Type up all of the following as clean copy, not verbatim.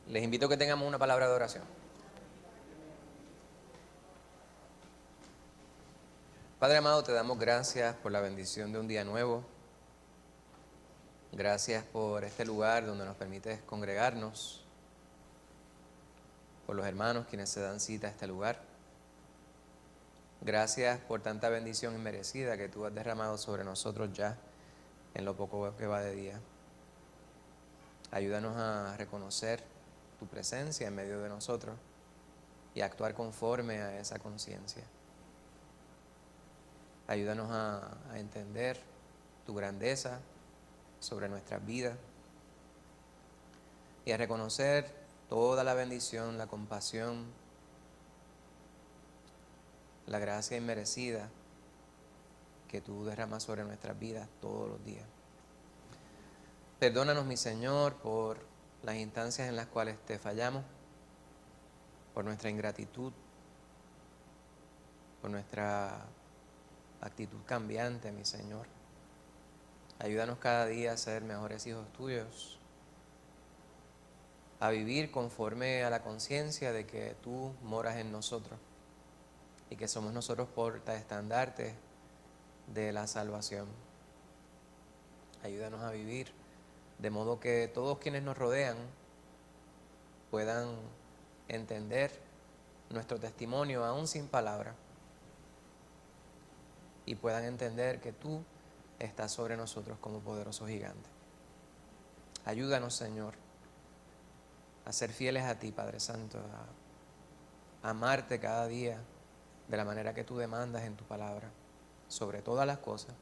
Les invito a que tengamos una palabra de oración. Padre amado, te damos gracias por la bendición de un día nuevo. Gracias por este lugar donde nos permites congregarnos, por los hermanos quienes se dan cita a este lugar. Gracias por tanta bendición inmerecida que tú has derramado sobre nosotros ya en lo poco que va de día. Ayúdanos a reconocer tu presencia en medio de nosotros y a actuar conforme a esa conciencia. Ayúdanos a entender tu grandeza sobre nuestras vidas y a reconocer toda la bendición, la compasión, la gracia inmerecida que tú derramas sobre nuestras vidas todos los días. Perdónanos, mi Señor, por las instancias en las cuales te fallamos, por nuestra ingratitud, por nuestra actitud cambiante, mi Señor. Ayúdanos cada día a ser mejores hijos tuyos, a vivir conforme a la conciencia de que tú moras en nosotros y que somos nosotros portaestandartes de la salvación. Ayúdanos a vivir de modo que todos quienes nos rodean puedan entender nuestro testimonio aún sin palabra y puedan entender que tú estás sobre nosotros como poderoso gigante. Ayúdanos, Señor, a ser fieles a ti, Padre Santo, a amarte cada día de la manera que tú demandas en tu palabra, sobre todas las cosas,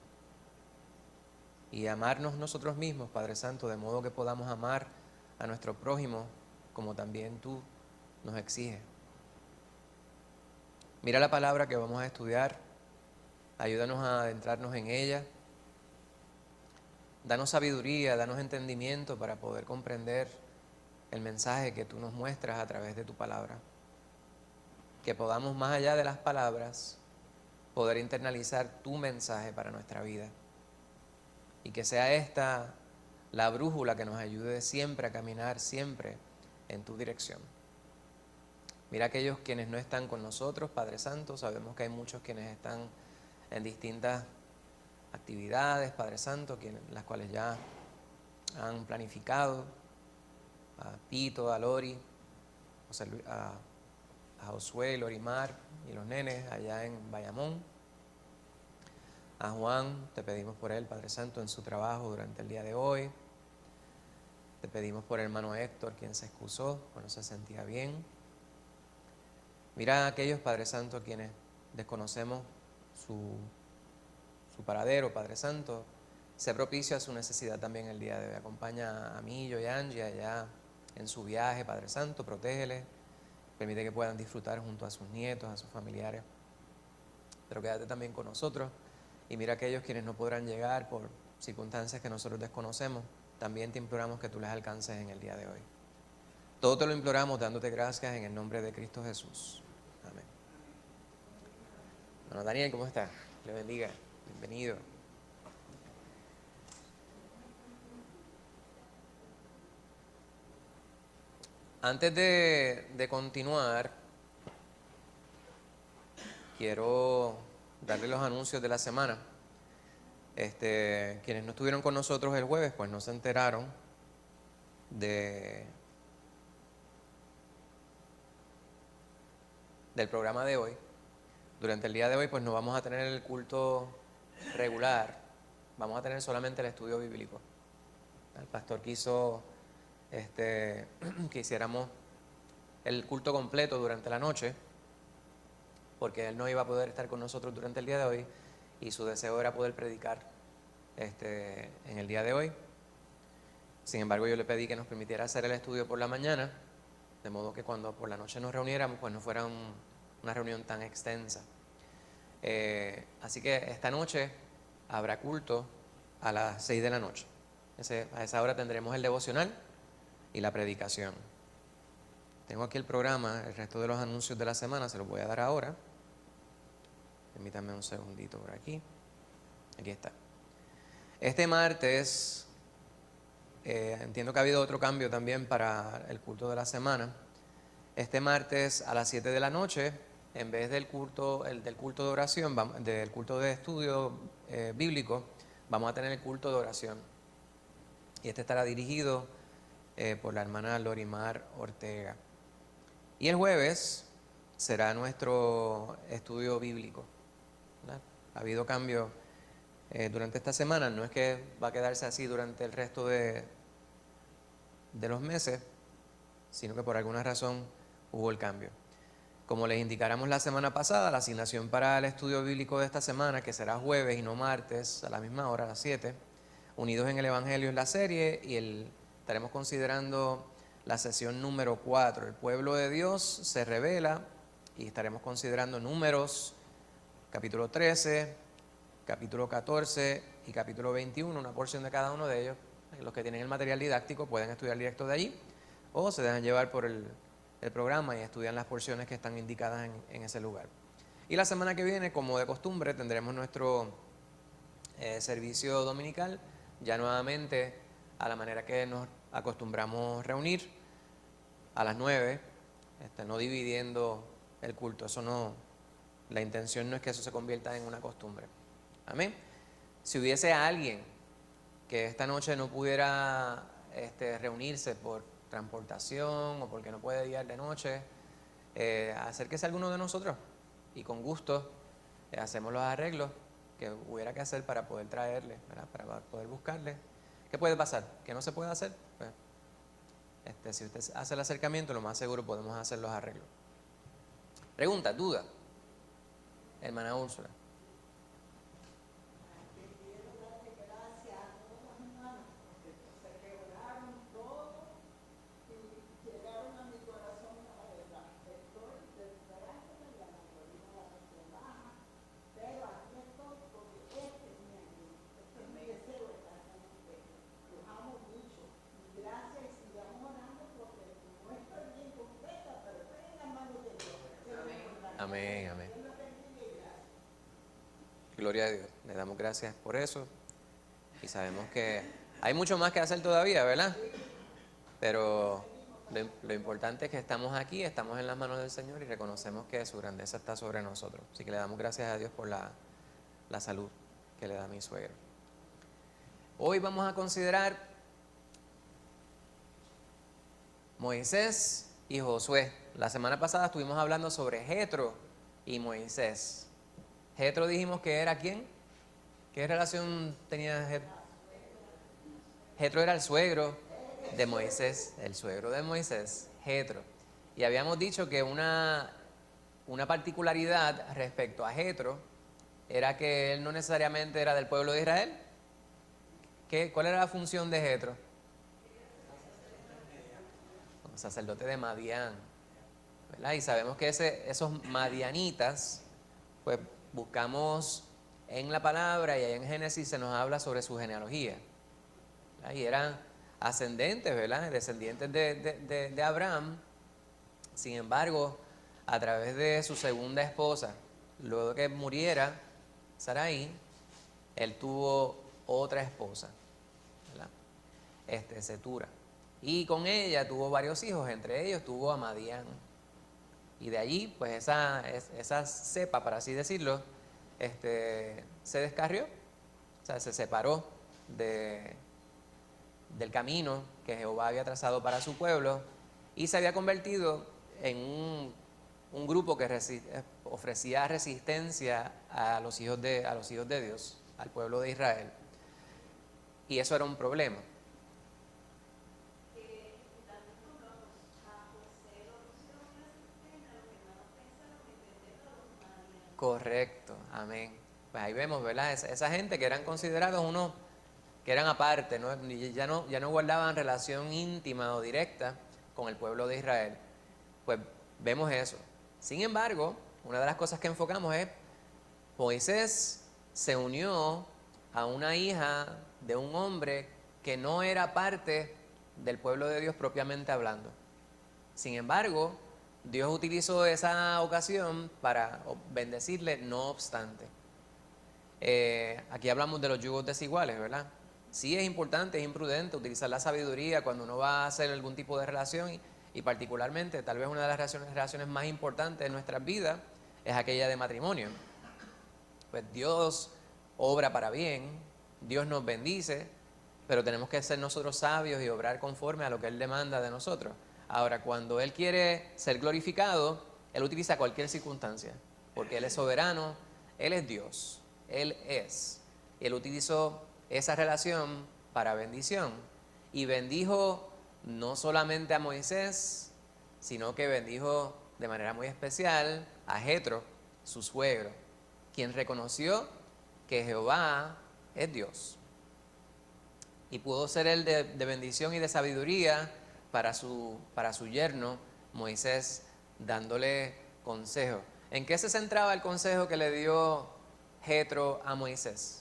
y amarnos nosotros mismos, Padre Santo, de modo que podamos amar a nuestro prójimo como también tú nos exiges. Mira la palabra que vamos a estudiar, ayúdanos a adentrarnos en ella, danos sabiduría, danos entendimiento para poder comprender el mensaje que tú nos muestras a través de tu palabra. Que podamos, más allá de las palabras, poder internalizar tu mensaje para nuestra vida. Y que sea esta la brújula que nos ayude siempre a caminar, siempre en tu dirección. Mira aquellos quienes no están con nosotros, Padre Santo. Sabemos que hay muchos quienes están en distintas actividades, Padre Santo, las cuales ya han planificado. A Tito, a Lori, a Josué, Lorimar y los nenes allá en Bayamón. A Juan, te pedimos por él, Padre Santo, en su trabajo durante el día de hoy. Te pedimos por el hermano Héctor, quien se excusó, no se sentía bien. Mira a aquellos, Padre Santo, quienes desconocemos su paradero, Padre Santo. Sé propicio a su necesidad también el día de hoy. Acompaña a Millo y a Angie allá en su viaje, Padre Santo, protégeles. Permite que puedan disfrutar junto a sus nietos, a sus familiares. Pero quédate también con nosotros. Y mira a aquellos quienes no podrán llegar por circunstancias que nosotros desconocemos. También te imploramos que tú les alcances en el día de hoy. Todo te lo imploramos dándote gracias en el nombre de Cristo Jesús. Amén. Bueno, Daniel, ¿cómo estás? Le bendiga. Bienvenido. Antes de continuar, quiero darle los anuncios de la semana. Quienes no estuvieron con nosotros el jueves, pues no se enteraron del programa de hoy. Durante el día de hoy, pues no vamos a tener el culto regular, vamos a tener solamente el estudio bíblico. El pastor quiso que hiciéramos el culto completo durante la noche, porque él no iba a poder estar con nosotros durante el día de hoy y su deseo era poder predicar en el día de hoy. Sin embargo, yo le pedí que nos permitiera hacer el estudio por la mañana, de modo que cuando por la noche nos reuniéramos, pues no fuera una reunión tan extensa. Así que esta noche habrá culto a las 6 de la noche. A esa hora tendremos el devocional y la predicación. Tengo aquí el programa, el resto de los anuncios de la semana se los voy a dar ahora. Permítanme un segundito por aquí. Aquí está. Este martes entiendo que ha habido otro cambio también para el culto de la semana. Este martes a las 7 de la noche, en vez del culto, del culto de oración, del culto de estudio bíblico, vamos a tener el culto de oración. Y este estará dirigido por la hermana Lorimar Ortega. Y el jueves será nuestro estudio bíblico, ¿verdad? Ha habido cambios durante esta semana, no es que va a quedarse así durante el resto de los meses, sino que por alguna razón hubo el cambio. Como les indicáramos la semana pasada, la asignación para el estudio bíblico de esta semana, que será jueves y no martes, a la misma hora, a las 7, Unidos en el Evangelio es la serie, y estaremos considerando la sesión número 4, el pueblo de Dios se revela, y estaremos considerando Números, capítulo 13, capítulo 14 y capítulo 21, una porción de cada uno de ellos. Los que tienen el material didáctico pueden estudiar directo de allí, o se dejan llevar por el programa y estudian las porciones que están indicadas en ese lugar. Y la semana que viene, como de costumbre, tendremos nuestro servicio dominical, ya nuevamente a la manera que nos acostumbramos reunir, a las 9, no dividiendo el culto. Eso no, la intención no es que eso se convierta en una costumbre. Amén. Si hubiese alguien que esta noche no pudiera reunirse por transportación o porque no puede guiar de noche, acérquese a alguno de nosotros y con gusto hacemos los arreglos que hubiera que hacer para poder traerle, ¿verdad? Para poder buscarle. ¿Qué puede pasar? ¿Que no se puede hacer? Pues, si usted hace el acercamiento, lo más seguro podemos hacer los arreglos. Pregunta, duda, hermana Úrsula. Amén, amén. Gloria a Dios. Le damos gracias por eso. Y sabemos que hay mucho más que hacer todavía, ¿verdad? Pero lo importante es que estamos aquí, estamos en las manos del Señor y reconocemos que su grandeza está sobre nosotros. Así que le damos gracias a Dios por la salud que le da a mi suegro. Hoy vamos a considerar Moisés y Josué. La semana pasada estuvimos hablando sobre Jetro y Moisés. Jetro dijimos que era ¿quién? ¿Qué relación tenía Jetro? Jetro era el suegro de Moisés, el suegro de Moisés, Jetro. Y habíamos dicho que una particularidad respecto a Jetro era que él no necesariamente era del pueblo de Israel. ¿Cuál era la función de Jetro? Como sacerdote de Madián, ¿verdad? Y sabemos que esos madianitas, pues buscamos en la palabra y ahí en Génesis se nos habla sobre su genealogía, ¿verdad? Y eran ascendentes, ¿verdad? Descendientes de Abraham. Sin embargo, a través de su segunda esposa, luego de que muriera Sarai, él tuvo otra esposa, ¿verdad? Setura. Y con ella tuvo varios hijos, entre ellos tuvo a Madián. Y de allí, pues esa cepa, para así decirlo, se descarrió, o sea, se separó del camino que Jehová había trazado para su pueblo y se había convertido en un grupo que ofrecía resistencia a los hijos de Dios, al pueblo de Israel. Y eso era un problema. Correcto, amén. Pues ahí vemos, ¿verdad? Esa gente que eran considerados unos que eran aparte, ¿no? Ya no guardaban relación íntima o directa con el pueblo de Israel. Pues vemos eso. Sin embargo, una de las cosas que enfocamos es Moisés se unió a una hija de un hombre que no era parte del pueblo de Dios propiamente hablando. Sin embargo, Dios utilizó esa ocasión para bendecirle, no obstante. Aquí hablamos de los yugos desiguales, ¿verdad? Sí es importante, es imprudente utilizar la sabiduría cuando uno va a hacer algún tipo de relación y particularmente tal vez una de las relaciones más importantes de nuestras vidas es aquella de matrimonio. Pues Dios obra para bien, Dios nos bendice, pero tenemos que ser nosotros sabios y obrar conforme a lo que Él demanda de nosotros. Ahora, cuando Él quiere ser glorificado, Él utiliza cualquier circunstancia, porque Él es soberano, Él es Dios, Él es. Él utilizó esa relación para bendición y bendijo no solamente a Moisés, sino que bendijo de manera muy especial a Jetro, su suegro, quien reconoció que Jehová es Dios. Y pudo ser él de bendición y de sabiduría para su yerno Moisés, dándole consejo. ¿En qué se centraba el consejo que le dio Jetro a Moisés?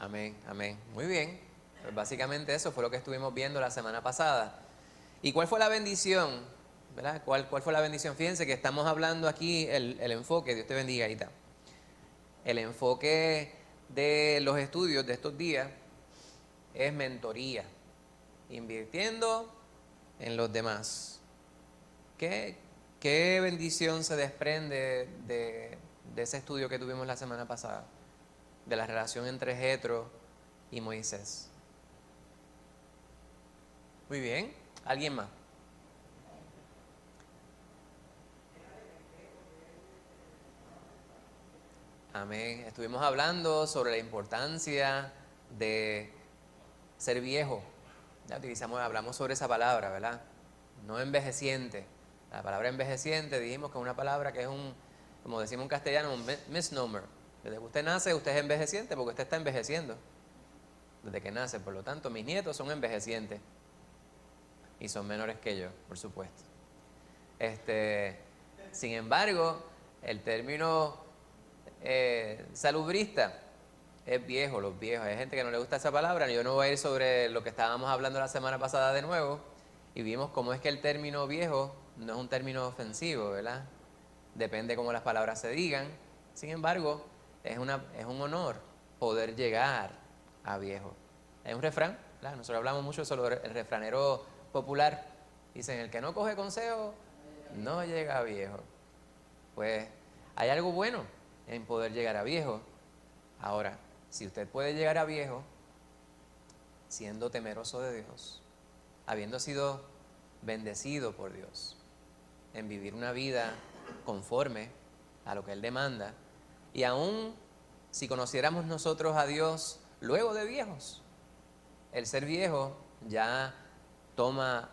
Amén, amén. Muy bien. Pues básicamente eso fue lo que estuvimos viendo la semana pasada. ¿Y cuál fue la bendición? ¿Verdad? ¿Cuál fue la bendición? Fíjense que estamos hablando aquí el enfoque, Dios te bendiga, Aita. El enfoque de los estudios de estos días es mentoría, invirtiendo en los demás. ¿Qué bendición se desprende de ese estudio que tuvimos la semana pasada? De la relación entre Jetro y Moisés. Muy bien. ¿Alguien más? Amén. Estuvimos hablando sobre la importancia de ser viejo. Ya hablamos sobre esa palabra, ¿verdad? No envejeciente. La palabra envejeciente dijimos que es una palabra que es como decimos en castellano, un misnomer. Desde que usted nace, usted es envejeciente porque usted está envejeciendo. Desde que nace, por lo tanto, mis nietos son envejecientes. Y son menores que yo, por supuesto. Sin embargo, el término salubrista es viejo, los viejos. Hay gente que no le gusta esa palabra. Yo no voy a ir sobre lo que estábamos hablando la semana pasada de nuevo. Y vimos cómo es que el término viejo no es un término ofensivo, ¿verdad? Depende cómo las palabras se digan. Sin embargo, es un honor poder llegar a viejo. Hay un refrán, ¿verdad? Nosotros hablamos mucho sobre el refranero popular. Dicen, el que no coge consejo, no llega a viejo. Pues hay algo bueno en poder llegar a viejo. Ahora, si usted puede llegar a viejo siendo temeroso de Dios, habiendo sido bendecido por Dios, en vivir una vida conforme a lo que Él demanda, y aún si conociéramos nosotros a Dios luego de viejos, el ser viejo ya toma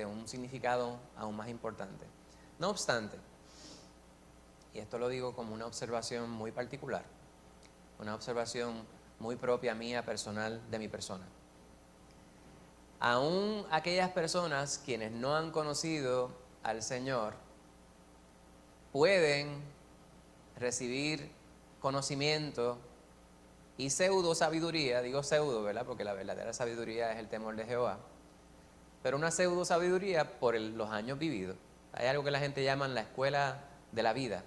un significado aún más importante. No obstante, y esto lo digo como una observación muy particular, una observación muy propia mía, personal, de mi persona. Aún aquellas personas quienes no han conocido al Señor pueden recibir conocimiento y pseudo sabiduría, digo pseudo, ¿verdad? Porque la verdadera sabiduría es el temor de Jehová, pero una pseudo sabiduría por los años vividos. Hay algo que la gente llama la escuela de la vida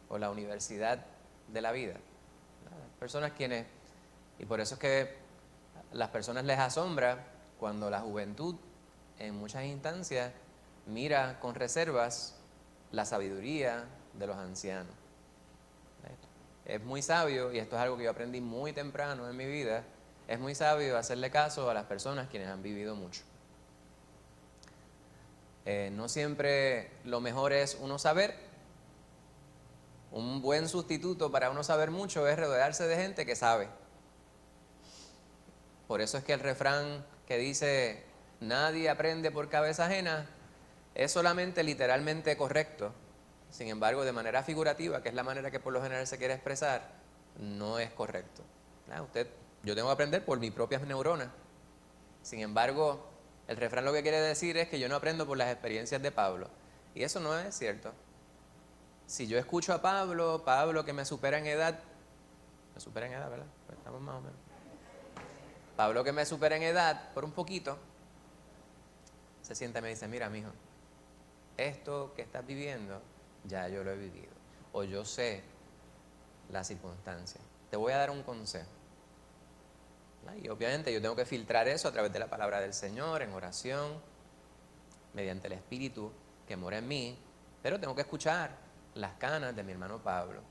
o la universidad de la vida. Personas quienes, y por eso es que las personas les asombra cuando la juventud en muchas instancias mira con reservas la sabiduría de los ancianos. Es muy sabio, y esto es algo que yo aprendí muy temprano en mi vida, es muy sabio hacerle caso a las personas quienes han vivido mucho. No siempre lo mejor es uno saber. Un buen sustituto para uno saber mucho es rodearse de gente que sabe. Por eso es que el refrán que dice nadie aprende por cabeza ajena es solamente literalmente correcto. Sin embargo, de manera figurativa, que es la manera que por lo general se quiere expresar, no es correcto. Yo tengo que aprender por mis propias neuronas. Sin embargo, El refrán lo que quiere decir es que yo no aprendo por las experiencias de Pablo. Y eso no es cierto. Si yo escucho a Pablo, Pablo que me supera en edad, ¿verdad? Pues estamos más o menos. Pablo que me supera en edad por un poquito, se sienta y me dice, mira, mijo, esto que estás viviendo, ya yo lo he vivido. O yo sé la circunstancia. Te voy a dar un consejo. Y obviamente yo tengo que filtrar eso a través de la palabra del Señor, en oración, mediante el Espíritu que mora en mí, pero tengo que escuchar las canas de mi hermano Pablo,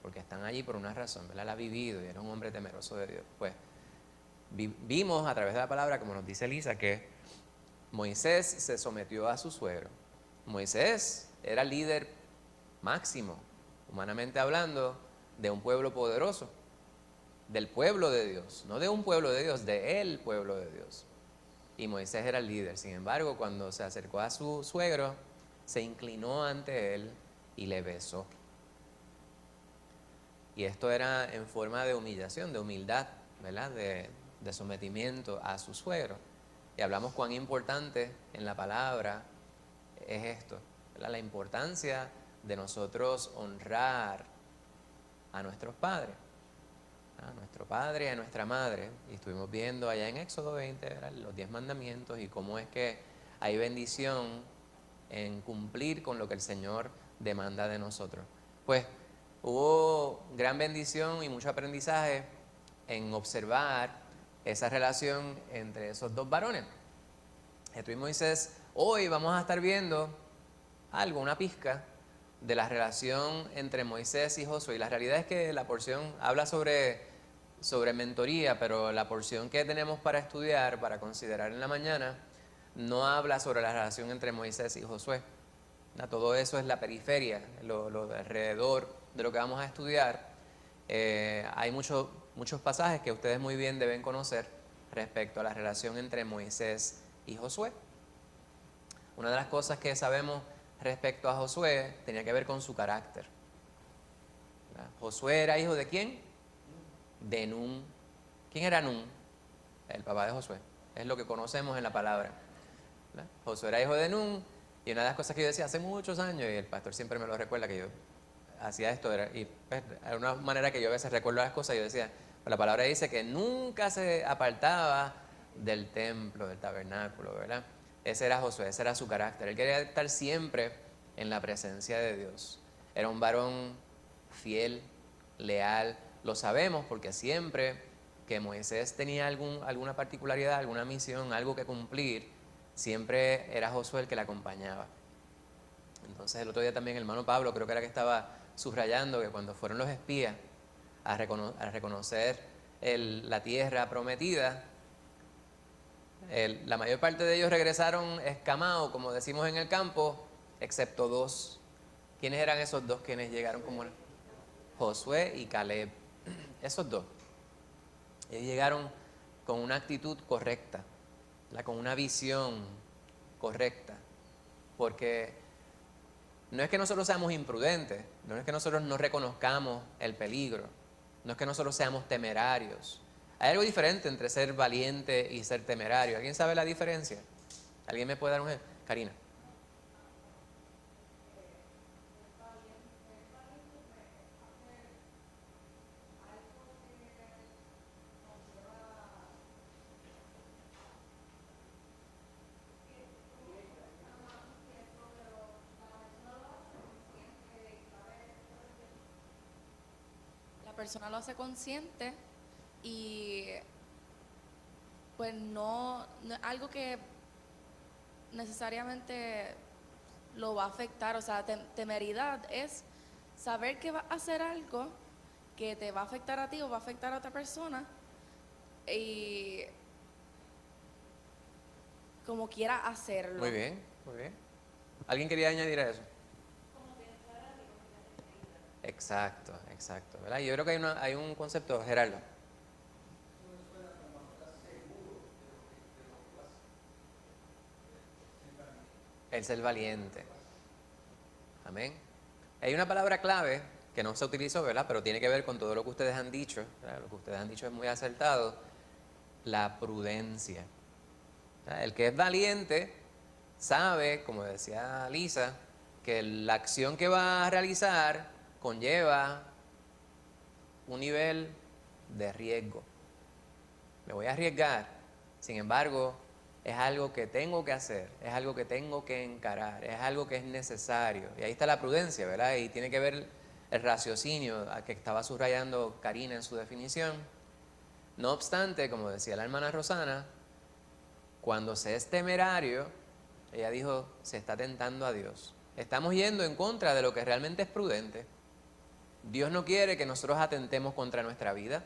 porque están allí por una razón, ¿verdad? La ha vivido y era un hombre temeroso de Dios. Pues vimos a través de la palabra, como nos dice Elisa, que Moisés se sometió a su suegro. Moisés era el líder máximo, humanamente hablando, de un pueblo poderoso, del pueblo de Dios, no de un pueblo de Dios, de el pueblo de Dios. Y Moisés era el líder. Sin embargo, cuando se acercó a su suegro, se inclinó ante él y le besó. Y esto era en forma de humillación, de humildad, ¿verdad? De sometimiento a su suegro. Y hablamos cuán importante en la palabra es esto, ¿verdad? La importancia de nosotros honrar a nuestros padres, a nuestro padre y a nuestra madre. Y estuvimos viendo allá en Éxodo 20, ¿verdad? Los 10 mandamientos y cómo es que hay bendición en cumplir con lo que el Señor demanda de nosotros. Pues hubo gran bendición y mucho aprendizaje en observar esa relación entre esos dos varones, Jetro y Moisés. Hoy vamos a estar viendo algo, una pizca de la relación entre Moisés y Josué. Y la realidad es que la porción habla sobre mentoría, pero la porción que tenemos para estudiar, para considerar en la mañana, no habla sobre la relación entre Moisés y Josué. Todo eso es la periferia, lo de alrededor de lo que vamos a estudiar. Hay muchos pasajes que ustedes muy bien deben conocer respecto a la relación entre Moisés y Josué. Una de las cosas que sabemos respecto a Josué tenía que ver con su carácter. Josué era hijo de ¿quién? De Nun. ¿Quién era Nun? El papá de Josué. Es lo que conocemos en la palabra. Josué era hijo de Nun. Y una de las cosas que yo decía hace muchos años, y el pastor siempre me lo recuerda, que yo hacía esto, y pues, era una manera que yo a veces recuerdo las cosas, yo decía, la palabra dice que nunca se apartaba del templo, del tabernáculo, ¿verdad? Ese era Josué, ese era su carácter. Él quería estar siempre en la presencia de Dios. Era un varón fiel, leal. Lo sabemos porque siempre que Moisés tenía alguna particularidad, alguna misión, algo que cumplir, siempre era Josué el que le acompañaba. Entonces el otro día también el hermano Pablo, creo que era que estaba subrayando que cuando fueron los espías a reconocer la tierra prometida, la mayor parte de ellos regresaron escamados, como decimos en el campo, excepto dos. ¿Quiénes eran esos dos quienes llegaron como Josué y Caleb? Esos dos. Ellos llegaron con una actitud correcta, con una visión correcta, porque no es que nosotros seamos imprudentes, no es que nosotros no reconozcamos el peligro, no es que nosotros seamos temerarios. Hay algo diferente entre ser valiente y ser temerario. ¿Alguien sabe la diferencia? ¿Alguien me puede dar un ejemplo? Karina. La persona lo hace consciente y pues no es algo que necesariamente lo va a afectar. O sea, temeridad es saber que va a hacer algo que te va a afectar a ti o va a afectar a otra persona y como quiera hacerlo. Muy bien, muy bien. ¿Alguien quería añadir a eso? Exacto, exacto. ¿Verdad? Yo creo que hay un concepto, Gerardo. El ser valiente. Amén. Hay una palabra clave que no se utilizó, ¿verdad? Pero tiene que ver con todo lo que ustedes han dicho. ¿Verdad? Lo que ustedes han dicho es muy acertado. La prudencia. El que es valiente sabe, como decía Lisa, que la acción que va a realizar conlleva un nivel de riesgo. Me voy a arriesgar, sin embargo, es algo que tengo que hacer, es algo que tengo que encarar, es algo que es necesario. Y ahí está la prudencia, ¿verdad? Y tiene que ver el raciocinio a que estaba subrayando Karina en su definición. No obstante, como decía la hermana Rosana, cuando se es temerario, ella dijo, se está tentando a Dios. Estamos yendo en contra de lo que realmente es prudente. Dios no quiere que nosotros atentemos contra nuestra vida,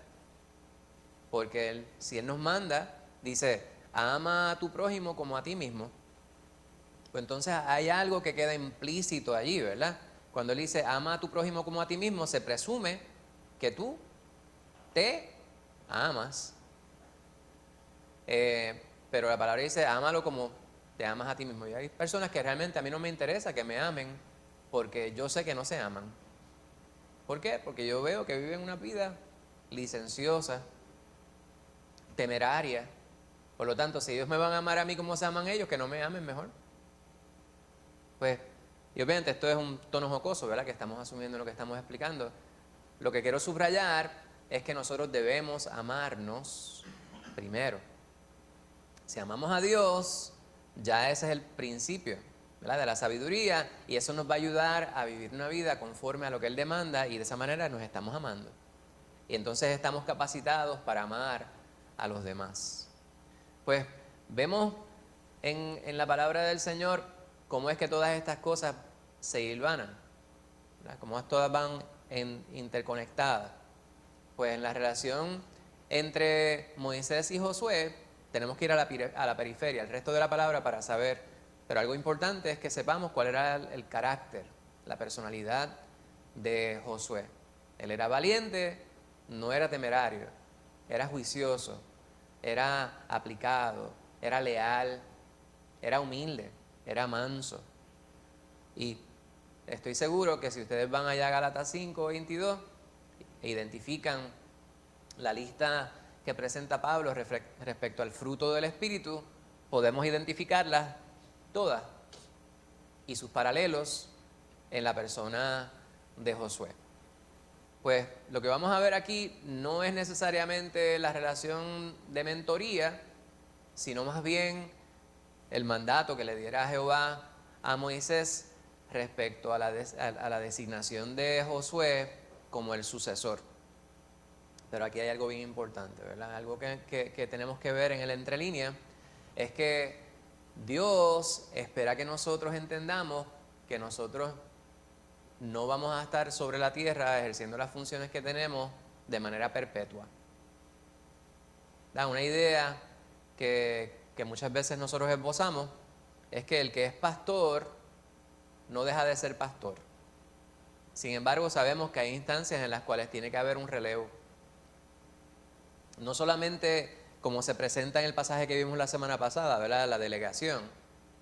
porque si Él nos manda, dice, ama a tu prójimo como a ti mismo. Pues entonces hay algo que queda implícito allí, ¿verdad? Cuando Él dice, ama a tu prójimo como a ti mismo, se presume que tú te amas. Pero la palabra dice, ámalo como te amas a ti mismo. Y hay personas que realmente a mí no me interesa que me amen porque yo sé que no se aman. ¿Por qué? Porque yo veo que viven una vida licenciosa, temeraria. Por lo tanto, si ellos me van a amar a mí como se aman ellos, que no me amen mejor. Pues, y obviamente esto es un tono jocoso, ¿verdad? Que estamos asumiendo lo que estamos explicando. Lo que quiero subrayar es que nosotros debemos amarnos primero. Si amamos a Dios, ya ese es el principio, ¿verdad?, de la sabiduría, y eso nos va a ayudar a vivir una vida conforme a lo que Él demanda, y de esa manera nos estamos amando. Y entonces estamos capacitados para amar a los demás. Pues vemos en la palabra del Señor cómo es que todas estas cosas se hilvanan, ¿verdad?, cómo todas van interconectadas. Pues en la relación entre Moisés y Josué, tenemos que ir a la periferia, al resto de la palabra para saber, pero algo importante es que sepamos cuál era el carácter, la personalidad de Josué. Él era valiente, no era temerario, era juicioso, era aplicado, era leal, era humilde, era manso. Y estoy seguro que si ustedes van allá a Gálatas 5:22 e identifican la lista que presenta Pablo respecto al fruto del Espíritu, podemos identificarlas todas y sus paralelos en la persona de Josué. Pues lo que vamos a ver aquí no es necesariamente la relación de mentoría, sino más bien el mandato que le diera Jehová a Moisés respecto a la designación de Josué como el sucesor. Pero aquí hay algo bien importante, ¿verdad? Algo que tenemos que ver en el entrelínea es que Dios espera que nosotros entendamos que nosotros no vamos a estar sobre la tierra ejerciendo las funciones que tenemos de manera perpetua. Una idea que muchas veces nosotros esbozamos es que el que es pastor no deja de ser pastor. Sin embargo, sabemos que hay instancias en las cuales tiene que haber un relevo. No solamente como se presenta en el pasaje que vimos la semana pasada, ¿verdad?, la delegación.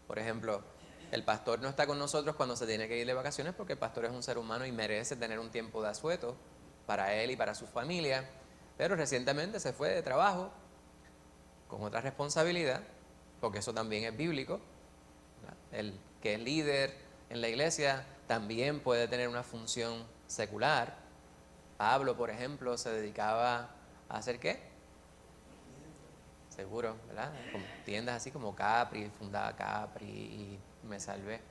Por ejemplo, el pastor no está con nosotros cuando se tiene que ir de vacaciones porque el pastor es un ser humano y merece tener un tiempo de asueto para él y para su familia. Pero recientemente se fue de trabajo con otra responsabilidad, porque eso también es bíblico, ¿verdad? El que es líder en la iglesia también puede tener una función secular. Pablo, por ejemplo, se dedicaba a hacer ¿qué? Seguro, ¿verdad? Como tiendas así como Capri, fundaba Capri y Me Salvé.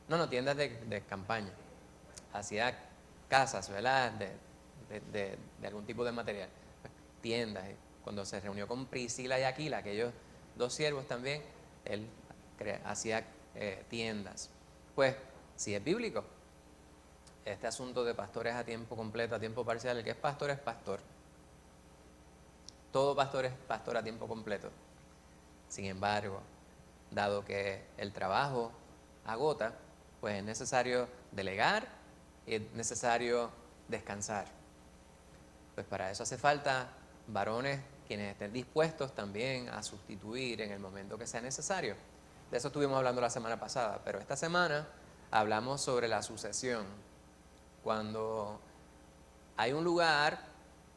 No, tiendas de campaña. Hacía casas, ¿verdad? De algún tipo de material. Tiendas. Cuando se reunió con Priscila y Aquila, aquellos dos siervos también, él hacía tiendas. Pues, si es bíblico, este asunto de pastores a tiempo completo, a tiempo parcial, el que es pastor es pastor. Todo pastor es pastor a tiempo completo. Sin embargo, dado que el trabajo agota, pues es necesario delegar y es necesario descansar. Pues para eso hace falta varones quienes estén dispuestos también a sustituir en el momento que sea necesario. De eso estuvimos hablando la semana pasada, pero esta semana hablamos sobre la sucesión. Cuando hay un lugar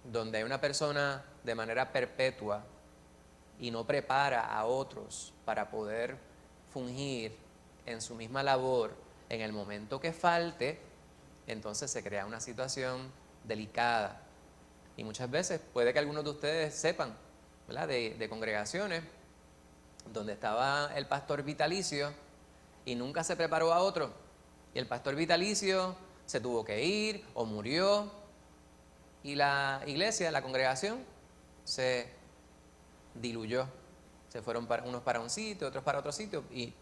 donde hay una persona de manera perpetua y no prepara a otros para poder fungir en su misma labor en el momento que falte, entonces se crea una situación delicada. Y muchas veces puede que algunos de ustedes sepan, ¿verdad?, de congregaciones donde estaba el pastor vitalicio y nunca se preparó a otro. Y el pastor vitalicio se tuvo que ir o murió y la iglesia, la congregación, se diluyó. Se fueron unos para un sitio, otros para otro sitio, y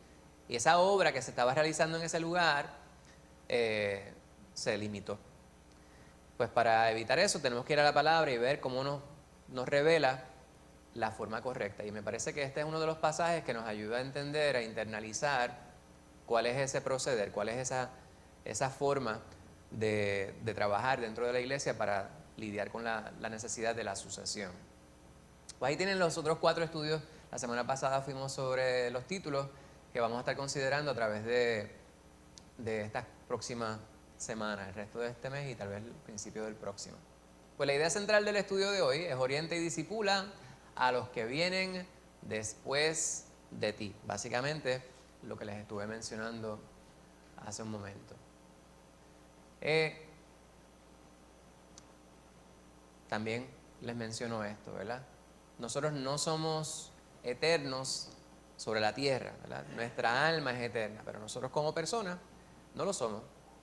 esa obra que se estaba realizando en ese lugar se limitó. Pues para evitar eso tenemos que ir a la palabra y ver cómo nos revela la forma correcta. Y me parece que este es uno de los pasajes que nos ayuda a entender, a internalizar cuál es ese proceder, cuál es esa forma de trabajar dentro de la iglesia para lidiar con la necesidad de la sucesión. Pues ahí tienen los otros 4 estudios. La semana pasada fuimos sobre los títulos que vamos a estar considerando a través de estas próximas semanas, el resto de este mes y tal vez el principio del próximo. Pues la idea central del estudio de hoy es orienta y discipula a los que vienen después de ti. Básicamente lo que les estuve mencionando hace un momento. También les menciono esto, ¿verdad? Nosotros no somos eternos sobre la tierra, ¿verdad? Nuestra alma es eterna, pero nosotros como personas no lo somos.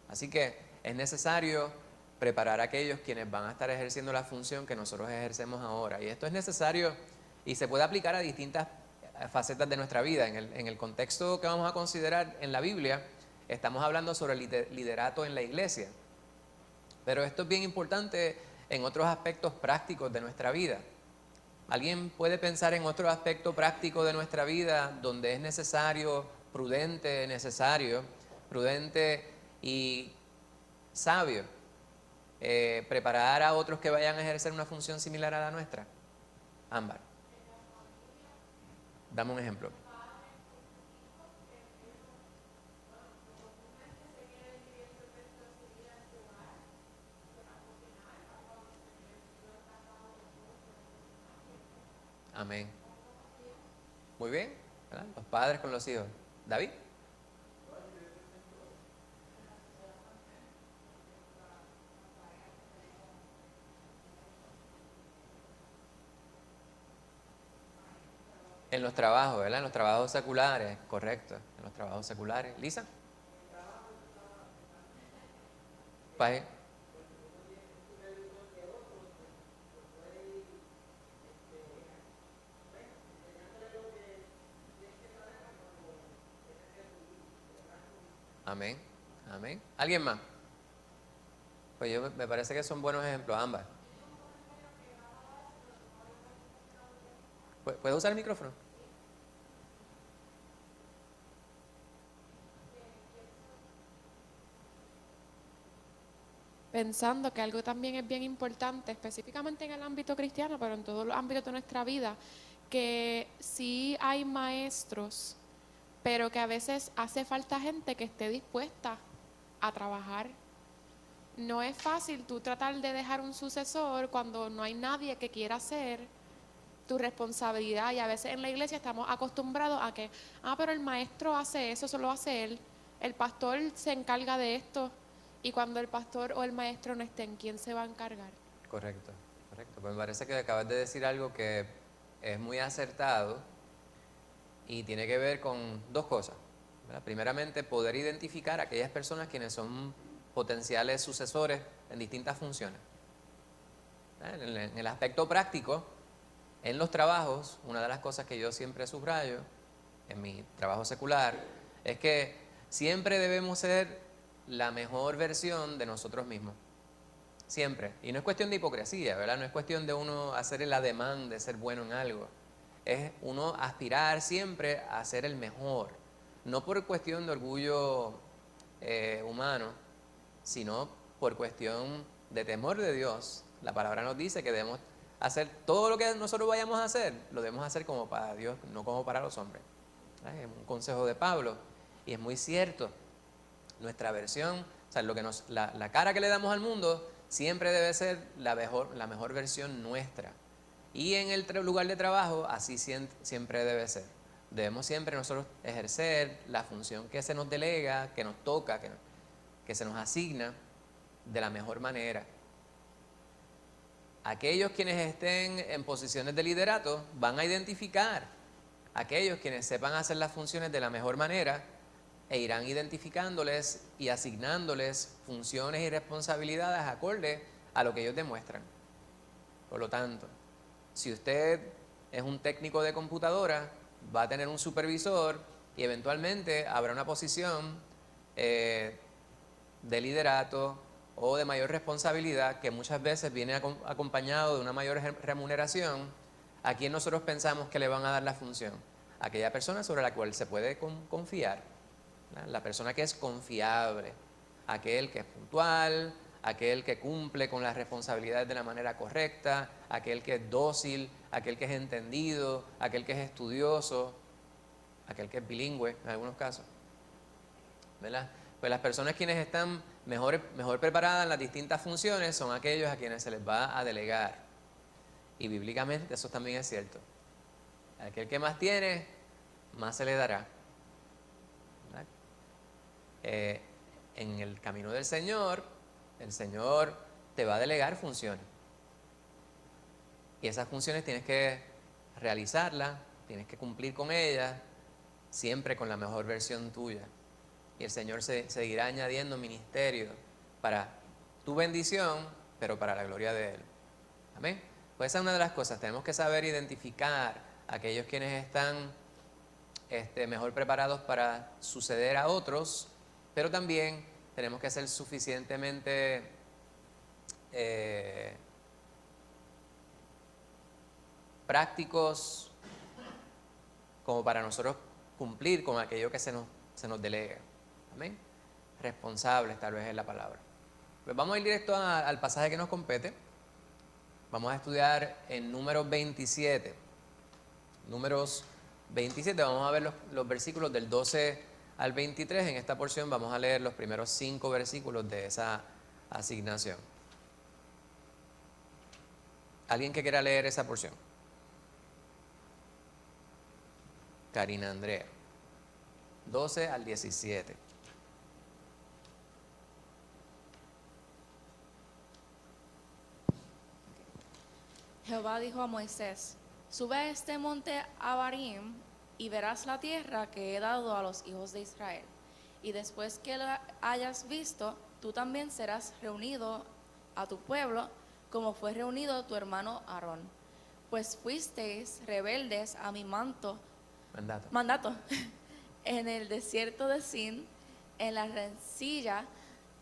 Así que es necesario preparar a aquellos quienes van a estar ejerciendo la función que nosotros ejercemos ahora. Y esto es necesario y se puede aplicar a distintas facetas de nuestra vida. En el contexto que vamos a considerar en la Biblia, estamos hablando sobre el liderato en la iglesia. Pero esto es bien importante en otros aspectos prácticos de nuestra vida. ¿Alguien puede pensar en otro aspecto práctico de nuestra vida donde es necesario, prudente y sabio preparar a otros que vayan a ejercer una función similar a la nuestra? Ámbar, dame un ejemplo. Amén. Muy bien, ¿verdad? Los padres con los hijos. David. En los trabajos, ¿verdad? En los trabajos seculares, correcto. En los trabajos seculares. Lisa. Paje. Amén. Amén. ¿Alguien más? Pues me parece que son buenos ejemplos ambas. ¿Puedes usar el micrófono? Pensando que algo también es bien importante, específicamente en el ámbito cristiano, pero en todos los ámbitos de nuestra vida, que sí hay maestros, pero que a veces hace falta gente que esté dispuesta a trabajar. No es fácil tú tratar de dejar un sucesor cuando no hay nadie que quiera hacer tu responsabilidad, y a veces en la iglesia estamos acostumbrados a que, pero el maestro hace eso, solo hace él, el pastor se encarga de esto, y cuando el pastor o el maestro no estén, ¿quién se va a encargar? Correcto, correcto. Pues me parece que acabas de decir algo que es muy acertado y tiene que ver con 2 cosas, ¿verdad? Primeramente, poder identificar a aquellas personas quienes son potenciales sucesores en distintas funciones. En el aspecto práctico, en los trabajos, una de las cosas que yo siempre subrayo en mi trabajo secular es que siempre debemos ser la mejor versión de nosotros mismos. Siempre. Y no es cuestión de hipocresía, ¿verdad? No es cuestión de uno hacer el ademán de ser bueno en algo. Es uno aspirar siempre a ser el mejor. No por cuestión de orgullo humano, sino por cuestión de temor de Dios. La palabra nos dice que debemos hacer todo lo que nosotros vayamos a hacer, lo debemos hacer como para Dios, no como para los hombres. Es un consejo de Pablo y es muy cierto. Nuestra versión, o sea, la cara que le damos al mundo siempre debe ser la mejor versión nuestra. Y en el lugar de trabajo, así siempre debe ser. Debemos siempre nosotros ejercer la función que se nos delega, que nos toca, que se nos asigna de la mejor manera. Aquellos quienes estén en posiciones de liderato van a identificar a aquellos quienes sepan hacer las funciones de la mejor manera e irán identificándoles y asignándoles funciones y responsabilidades acorde a lo que ellos demuestran. Por lo tanto, si usted es un técnico de computadora, va a tener un supervisor y eventualmente habrá una posición de liderato o de mayor responsabilidad que muchas veces viene acompañado de una mayor remuneración. ¿A quién nosotros pensamos que le van a dar la función? Aquella persona sobre la cual se puede confiar, ¿verdad? La persona que es confiable, aquel que es puntual, aquel que cumple con las responsabilidades de la manera correcta, aquel que es dócil, aquel que es entendido, aquel que es estudioso, aquel que es bilingüe en algunos casos, ¿verdad? Pues las personas quienes están mejor preparadas en las distintas funciones son aquellos a quienes se les va a delegar. Y bíblicamente eso también es cierto. Aquel que más tiene, más se le dará. En el camino del Señor, el Señor te va a delegar funciones. Y esas funciones tienes que realizarlas, tienes que cumplir con ellas, siempre con la mejor versión tuya. Y el Señor seguirá añadiendo ministerios para tu bendición, pero para la gloria de Él. Amén. Pues esa es una de las cosas. Tenemos que saber identificar a aquellos quienes están mejor preparados para suceder a otros, pero también tenemos que ser suficientemente prácticos como para nosotros cumplir con aquello que se nos delega. Amén. Responsables, tal vez es la palabra. Pues vamos a ir directo al pasaje que nos compete. Vamos a estudiar en Números 27. Números 27, vamos a ver los versículos del 12 al 23. En esta porción vamos a leer los primeros 5 versículos de esa asignación. ¿Alguien que quiera leer esa porción? Karina Andrea. 12 al 17. Jehová dijo a Moisés: sube a este monte Abarim y verás la tierra que he dado a los hijos de Israel. Y después que la hayas visto, tú también serás reunido a tu pueblo, como fue reunido tu hermano Aarón. Pues fuisteis rebeldes a mi mandato en el desierto de Sin, en la rencilla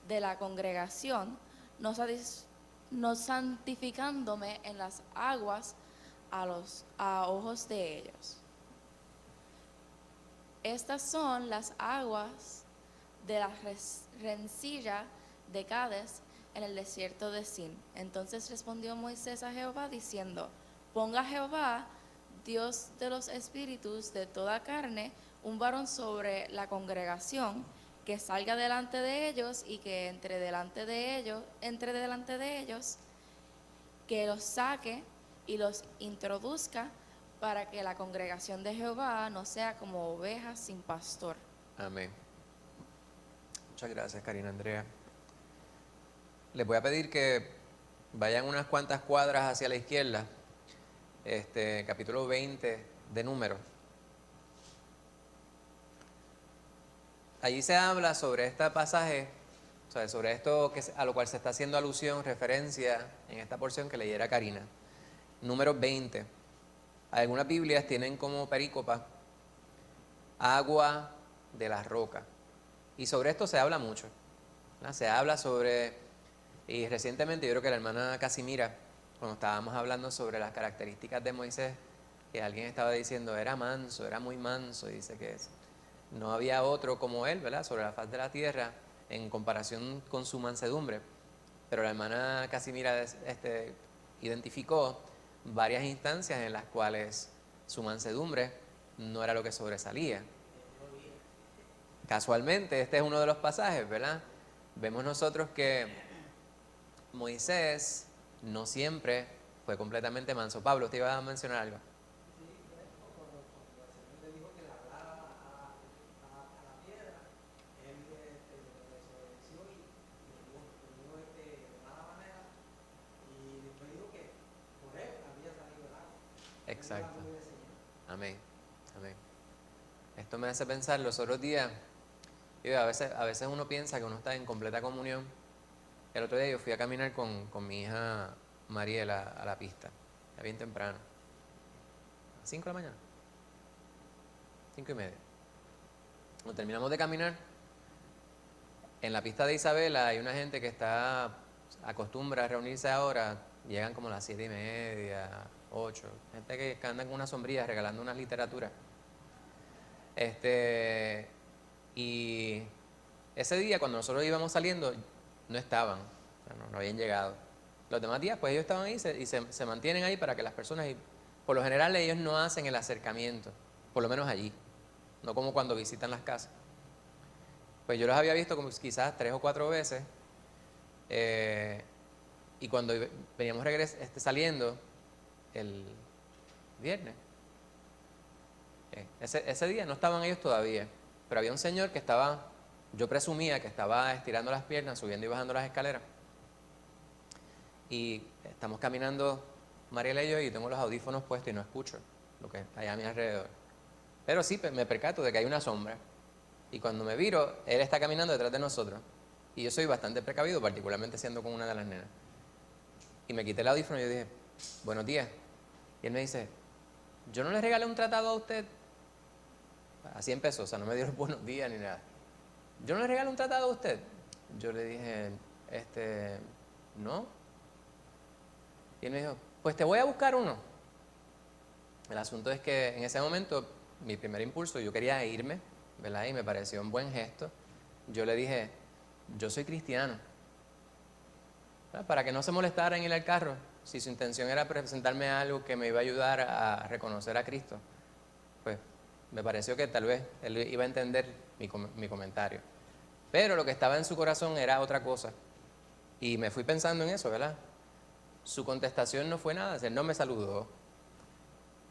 de la congregación, no santificándome en las aguas a ojos de ellos. Estas son las aguas de la rencilla de Cades en el desierto de Sin. Entonces respondió Moisés a Jehová diciendo: ponga Jehová, Dios de los espíritus de toda carne, un varón sobre la congregación, que salga delante de ellos y que entre delante de ellos, que los saque y los introduzca, para que la congregación de Jehová no sea como ovejas sin pastor. Amén. Muchas gracias, Karina Andrea. Les voy a pedir que vayan unas cuantas cuadras hacia la izquierda, capítulo 20 de Números. Allí se habla sobre este pasaje, sobre esto a lo cual se está haciendo alusión, referencia en esta porción que leyera Karina. Números 20. Algunas Biblias tienen como perícopa agua de la roca. Y sobre esto se habla mucho, ¿no? Se habla sobre, y recientemente yo creo que la hermana Casimira, cuando estábamos hablando sobre las características de Moisés, que alguien estaba diciendo era manso, era muy manso, y dice que no había otro como él, ¿verdad?, sobre la faz de la tierra en comparación con su mansedumbre. Pero la hermana Casimira identificó varias instancias en las cuales su mansedumbre no era lo que sobresalía. Casualmente, este es uno de los pasajes, ¿verdad? Vemos nosotros que Moisés no siempre fue fue completamente manso. Pablo, ¿te iba a mencionar algo? Exacto. Amén. Amén. Esto me hace pensar, los otros días, a veces uno piensa que uno está en completa comunión. El otro día yo fui a caminar con mi hija Mariela a la pista, ya bien temprano, a 5 de la mañana, 5:30. Cuando terminamos de caminar, en la pista de Isabela hay una gente que acostumbra a reunirse ahora, llegan como a las 7:30, 8, gente que anda con una sombrilla regalando unas literaturas. Y ese día cuando nosotros íbamos saliendo no estaban, o sea, no habían llegado. Los demás días pues ellos estaban ahí y se mantienen ahí para que las personas, y por lo general ellos no hacen el acercamiento, por lo menos allí, no como cuando visitan las casas. Pues yo los había visto como quizás 3 o 4 veces, y cuando veníamos saliendo el viernes, ese día no estaban ellos todavía, pero había un señor que yo presumía que estaba estirando las piernas, subiendo y bajando las escaleras. Y estamos caminando Mariela y yo, y tengo los audífonos puestos y no escucho lo que hay a mi alrededor. Pero sí me percato de que hay una sombra. Y cuando me viro, él está caminando detrás de nosotros. Y yo soy bastante precavido, particularmente siendo con una de las nenas. Y me quité el audífono y yo dije, buenos días. Y él me dice, yo no le regalé un tratado a usted. Así empezó, o sea, no me dio los buenos días ni nada. Yo no le regalé un tratado a usted. Yo le dije, no. Y él me dijo, pues te voy a buscar uno. El asunto es que en ese momento, mi primer impulso, yo quería irme, ¿verdad? Y me pareció un buen gesto. Yo le dije, yo soy cristiano. ¿Verdad? Para que no se molestara en ir al carro, si su intención era presentarme algo que me iba a ayudar a reconocer a Cristo, pues me pareció que tal vez él iba a entender mi comentario. Pero lo que estaba en su corazón era otra cosa. Y me fui pensando en eso, ¿verdad? Su contestación no fue nada, él no me saludó.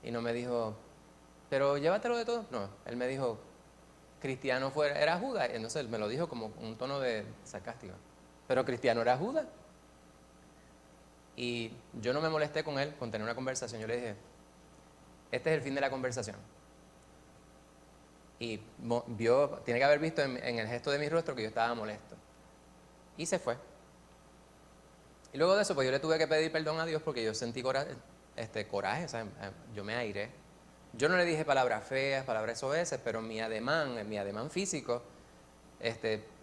Y no me dijo, pero llévatelo de todo. No, él me dijo, cristiano era Judas. Y entonces él me lo dijo como un tono de sarcástico. Pero cristiano era Judas. Y yo no me molesté con él, con tener una conversación. Yo le dije, este es el fin de la conversación. Y tiene que haber visto en el gesto de mi rostro que yo estaba molesto. Y se fue. Y luego de eso, pues yo le tuve que pedir perdón a Dios porque yo sentí coraje, o sea, yo me airé. Yo no le dije palabras feas, palabras soeces, pero mi ademán físico,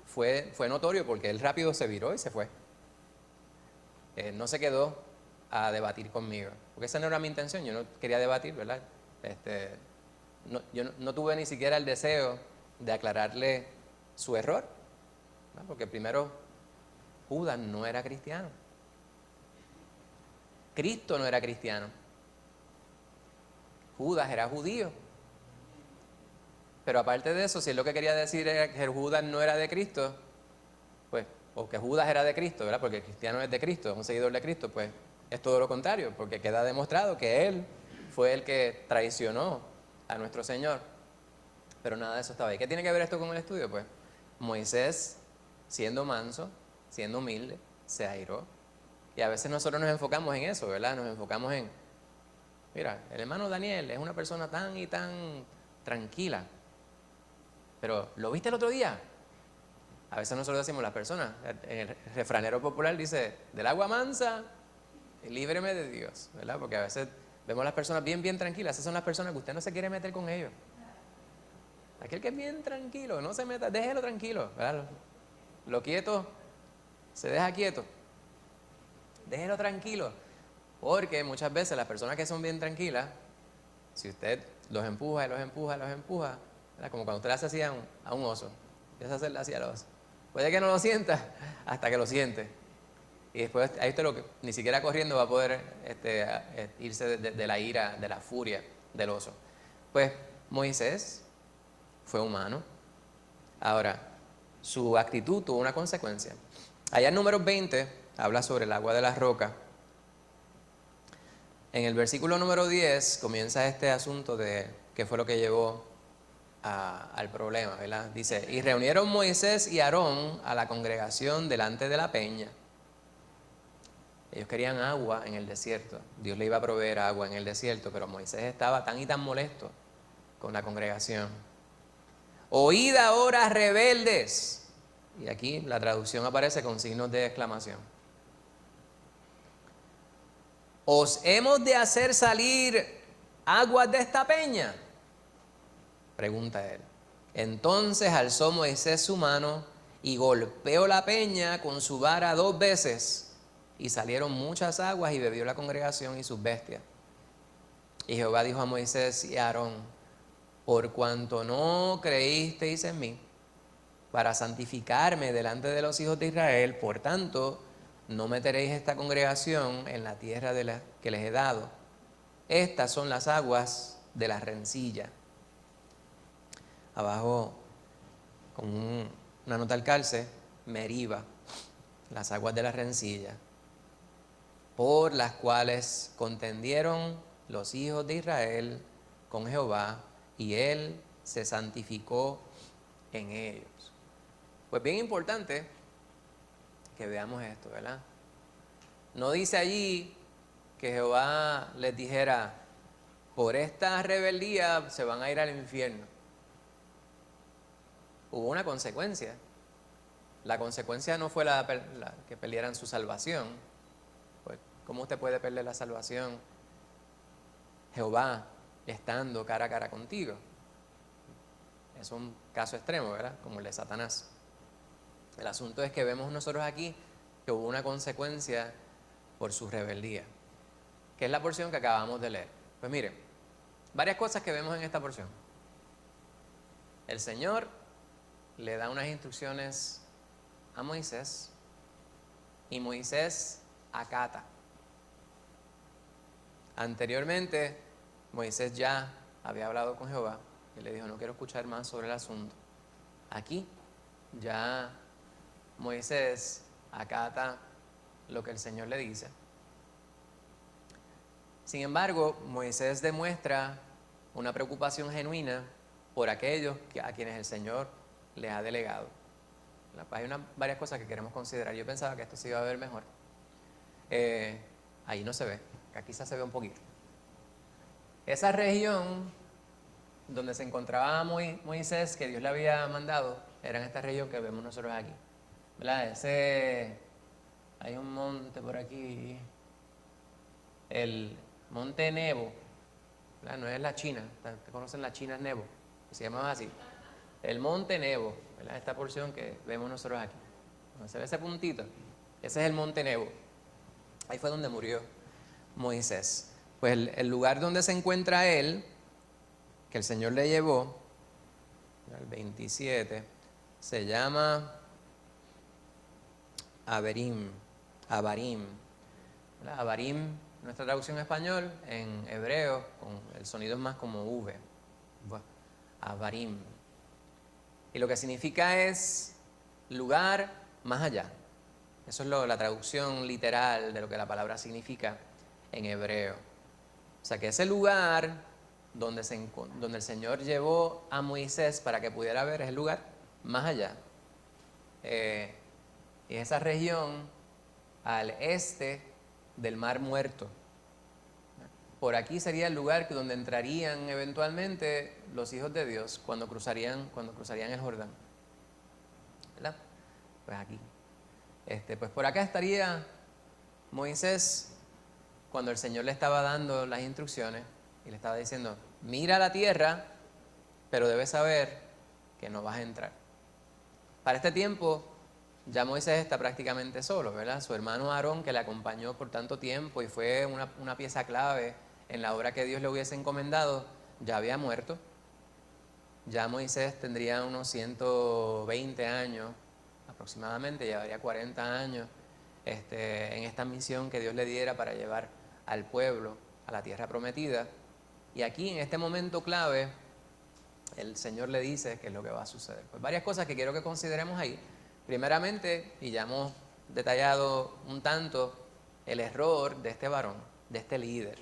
fue notorio porque él rápido se viró y se fue. No se quedó a debatir conmigo, porque esa no era mi intención, yo no quería debatir, ¿verdad? Yo no tuve ni siquiera el deseo de aclararle su error, ¿no? Porque primero, Judas no era cristiano. Cristo no era cristiano. Judas era judío. Pero aparte de eso, si él lo que quería decir era que Judas no era de Cristo, pues, o que Judas era de Cristo, ¿verdad? Porque el cristiano es de Cristo, es un seguidor de Cristo, pues es todo lo contrario, porque queda demostrado que él fue el que traicionó a nuestro Señor. Pero nada de eso estaba ahí. ¿Qué tiene que ver esto con el estudio? Pues Moisés, siendo manso, siendo humilde, se airó. Y a veces nosotros nos enfocamos en eso, ¿verdad? Nos enfocamos en, mira, el hermano Daniel es una persona tan y tan tranquila. Pero, ¿lo viste el otro día? A veces nosotros decimos, las personas, en el refranero popular dice, del agua mansa, líbreme de Dios, ¿verdad? Porque a veces vemos a las personas bien, bien tranquilas. Esas son las personas que usted no se quiere meter con ellos. Aquel que es bien tranquilo, no se meta, déjelo tranquilo, ¿verdad? Lo quieto, se deja quieto. Déjelo tranquilo. Porque muchas veces las personas que son bien tranquilas, si usted los empuja y los empuja y los empuja, ¿verdad? Como cuando usted le hace así a un oso, empieza a hacerle así al oso. Puede que no lo sienta hasta que lo siente. Y después ahí usted ni siquiera corriendo va a poder irse de la ira, de la furia del oso. Pues Moisés fue humano. Ahora, su actitud tuvo una consecuencia. Allá en Números 20 habla sobre el agua de la roca. En el versículo número 10 comienza este asunto de qué fue lo que llevó al problema, ¿verdad? Dice, y reunieron Moisés y Aarón a la congregación delante de la peña. Ellos querían agua en el desierto. Dios le iba a proveer agua en el desierto, pero Moisés estaba tan y tan molesto con la congregación. Oíd ahora, rebeldes. Y aquí la traducción aparece con signos de exclamación. ¿Os hemos de hacer salir aguas de esta peña? Pregunta él. Entonces alzó Moisés su mano y golpeó la peña con su vara 2 veces, y salieron muchas aguas, y bebió la congregación y sus bestias. Y Jehová dijo a Moisés y a Aarón, por cuanto no creísteis en mí, para santificarme delante de los hijos de Israel, por tanto, no meteréis esta congregación en la tierra que les he dado. Estas son las aguas de la rencilla. Abajo, con una nota al calce, Meriba, las aguas de la rencilla, por las cuales contendieron los hijos de Israel con Jehová, y él se santificó en ellos. Pues bien importante que veamos esto, ¿verdad? No dice allí que Jehová les dijera, por esta rebeldía se van a ir al infierno. Hubo una consecuencia. La consecuencia no fue la que perdieran su salvación. Pues, ¿cómo usted puede perder la salvación? Jehová estando cara a cara contigo. Es un caso extremo, ¿verdad? Como el de Satanás. El asunto es que vemos nosotros aquí que hubo una consecuencia por su rebeldía, que es la porción que acabamos de leer. Pues miren, varias cosas que vemos en esta porción. El Señor le da unas instrucciones a Moisés y Moisés acata. Anteriormente, Moisés ya había hablado con Jehová y le dijo, no quiero escuchar más sobre el asunto. Aquí ya Moisés acata lo que el Señor le dice. Sin embargo, Moisés demuestra una preocupación genuina por aquellos a quienes el Señor les ha delegado. Hay varias cosas que queremos considerar. Yo pensaba que esto se iba a ver mejor. Ahí no se ve, acá quizás se ve un poquito. Esa región donde se encontraba Moisés, que Dios le había mandado, era en esta región que vemos nosotros aquí, ¿verdad? Hay un monte por aquí, el monte Nebo, ¿verdad? No es la China, ¿te conocen la China? Es Nebo, se llama así. El monte Nebo, ¿verdad? Esta porción que vemos nosotros aquí, donde se ve ese puntito, ese es el monte Nebo. Ahí fue donde murió Moisés. Pues el lugar donde se encuentra él, que el Señor le llevó, el 27, se llama Abarim. Abarim, nuestra traducción en español, en hebreo, el sonido es más como V. Abarim. Y lo que significa es lugar más allá. Eso es la traducción literal de lo que la palabra significa en hebreo. O sea que ese lugar donde el Señor llevó a Moisés para que pudiera ver es el lugar más allá. Y esa región al este del Mar Muerto. Por aquí sería el lugar donde entrarían eventualmente los hijos de Dios cuando cruzarían el Jordán. ¿Verdad? Pues aquí. Pues por acá estaría Moisés cuando el Señor le estaba dando las instrucciones y le estaba diciendo, mira la tierra, pero debes saber que no vas a entrar. Para este tiempo ya Moisés está prácticamente solo, ¿verdad? Su hermano Aarón, que le acompañó por tanto tiempo y fue una pieza clave en la obra que Dios le hubiese encomendado, ya había muerto. Ya Moisés tendría unos 120 años aproximadamente, llevaría 40 años en esta misión que Dios le diera para llevar al pueblo a la tierra prometida. Y aquí, en este momento clave, el Señor le dice qué es lo que va a suceder. Pues varias cosas que quiero que consideremos ahí. Primeramente, y ya hemos detallado un tanto, el error de este varón, de este líder.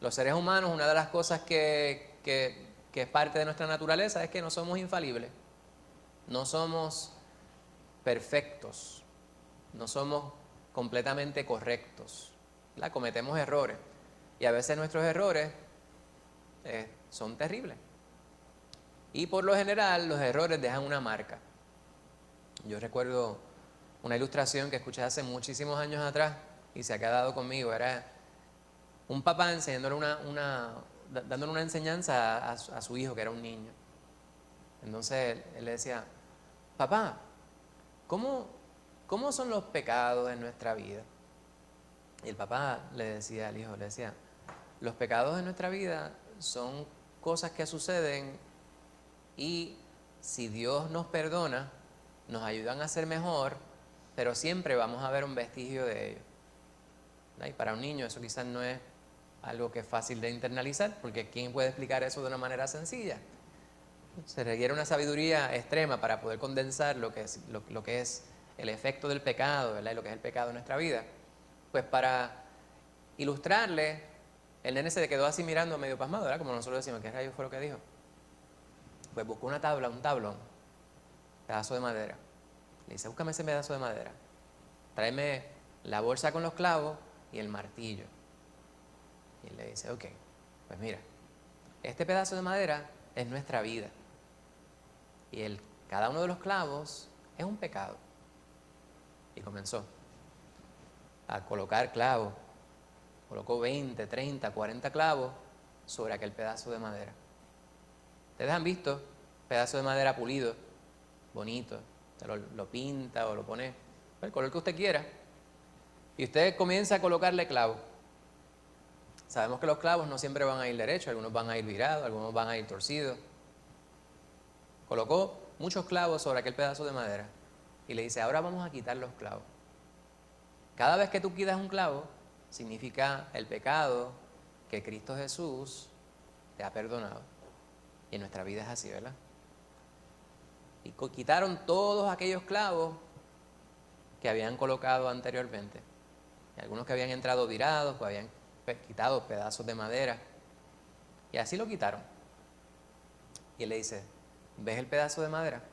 Los seres humanos, una de las cosas que es parte de nuestra naturaleza es que no somos infalibles, no somos perfectos, no somos completamente correctos, ¿verdad? Cometemos errores y a veces nuestros errores son terribles. Y por lo general los errores dejan una marca. Yo recuerdo una ilustración que escuché hace muchísimos años atrás y se ha quedado conmigo. Era un papá enseñándole dándole una enseñanza a su hijo, que era un niño. Entonces él le decía: papá, ¿cómo son los pecados en nuestra vida? Y el papá le decía al hijo, los pecados en nuestra vida son cosas que suceden y si Dios nos perdona, nos ayudan a ser mejor, pero siempre vamos a ver un vestigio de ello. Y para un niño eso quizás no es algo que es fácil de internalizar, porque ¿quién puede explicar eso de una manera sencilla? Se requiere una sabiduría extrema para poder condensar lo que es el efecto del pecado, ¿verdad? Y lo que es el pecado en nuestra vida. Pues para ilustrarle, el nene se quedó así mirando medio pasmado, ¿verdad? Como nosotros decimos, ¿qué rayos fue lo que dijo? Pues buscó una tabla, un tablón, pedazo de madera. Le dice: búscame ese pedazo de madera, tráeme la bolsa con los clavos y el martillo. Y le dice: ok, pues mira, este pedazo de madera es nuestra vida. Y cada uno de los clavos es un pecado. Y comenzó a colocar clavos. Colocó 20, 30, 40 clavos sobre aquel pedazo de madera. Ustedes han visto pedazo de madera pulido, bonito, usted lo pinta o lo pone el color que usted quiera, y usted comienza a colocarle clavos. Sabemos que los clavos no siempre van a ir derechos, algunos van a ir virados, algunos van a ir torcidos. Colocó muchos clavos sobre aquel pedazo de madera y le dice: ahora vamos a quitar los clavos. Cada vez que tú quitas un clavo, significa el pecado que Cristo Jesús te ha perdonado. Y en nuestra vida es así, ¿verdad? Y quitaron todos aquellos clavos que habían colocado anteriormente. Y algunos que habían entrado virados, pues habían quitado pedazos de madera. Y así lo quitaron. Y él le dice: ¿ves el pedazo de madera?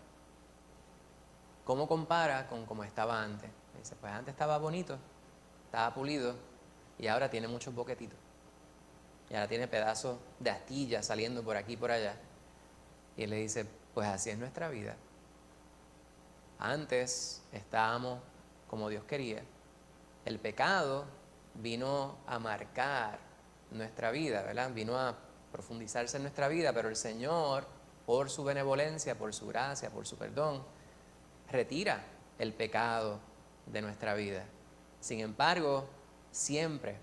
¿Cómo compara con cómo estaba antes? Le dice: pues antes estaba bonito, estaba pulido, y ahora tiene muchos boquetitos. Y ahora tiene pedazos de astilla saliendo por aquí y por allá. Y él le dice: pues así es nuestra vida. Antes estábamos como Dios quería. El pecado vino a marcar nuestra vida, ¿verdad? Vino a profundizarse en nuestra vida, pero el Señor, por su benevolencia, por su gracia, por su perdón, retira el pecado de nuestra vida. Sin embargo, siempre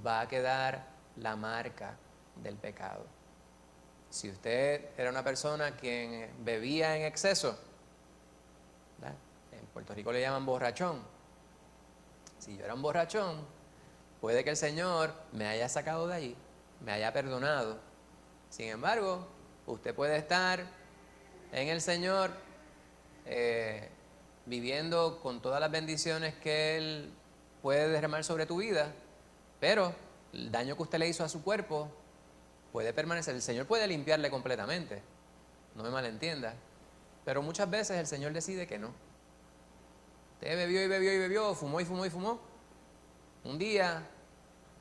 va a quedar la marca del pecado. Si usted era una persona quien bebía en exceso, ¿verdad? En Puerto Rico le llaman borrachón. Si yo era un borrachón, puede que el Señor me haya sacado de allí, me haya perdonado. Sin embargo, usted puede estar en el Señor viviendo con todas las bendiciones que Él puede derramar sobre tu vida, pero el daño que usted le hizo a su cuerpo puede permanecer. El Señor puede limpiarle completamente, no me malentienda, pero muchas veces el Señor decide que no. Usted bebió y bebió y bebió, fumó y fumó y fumó. Un día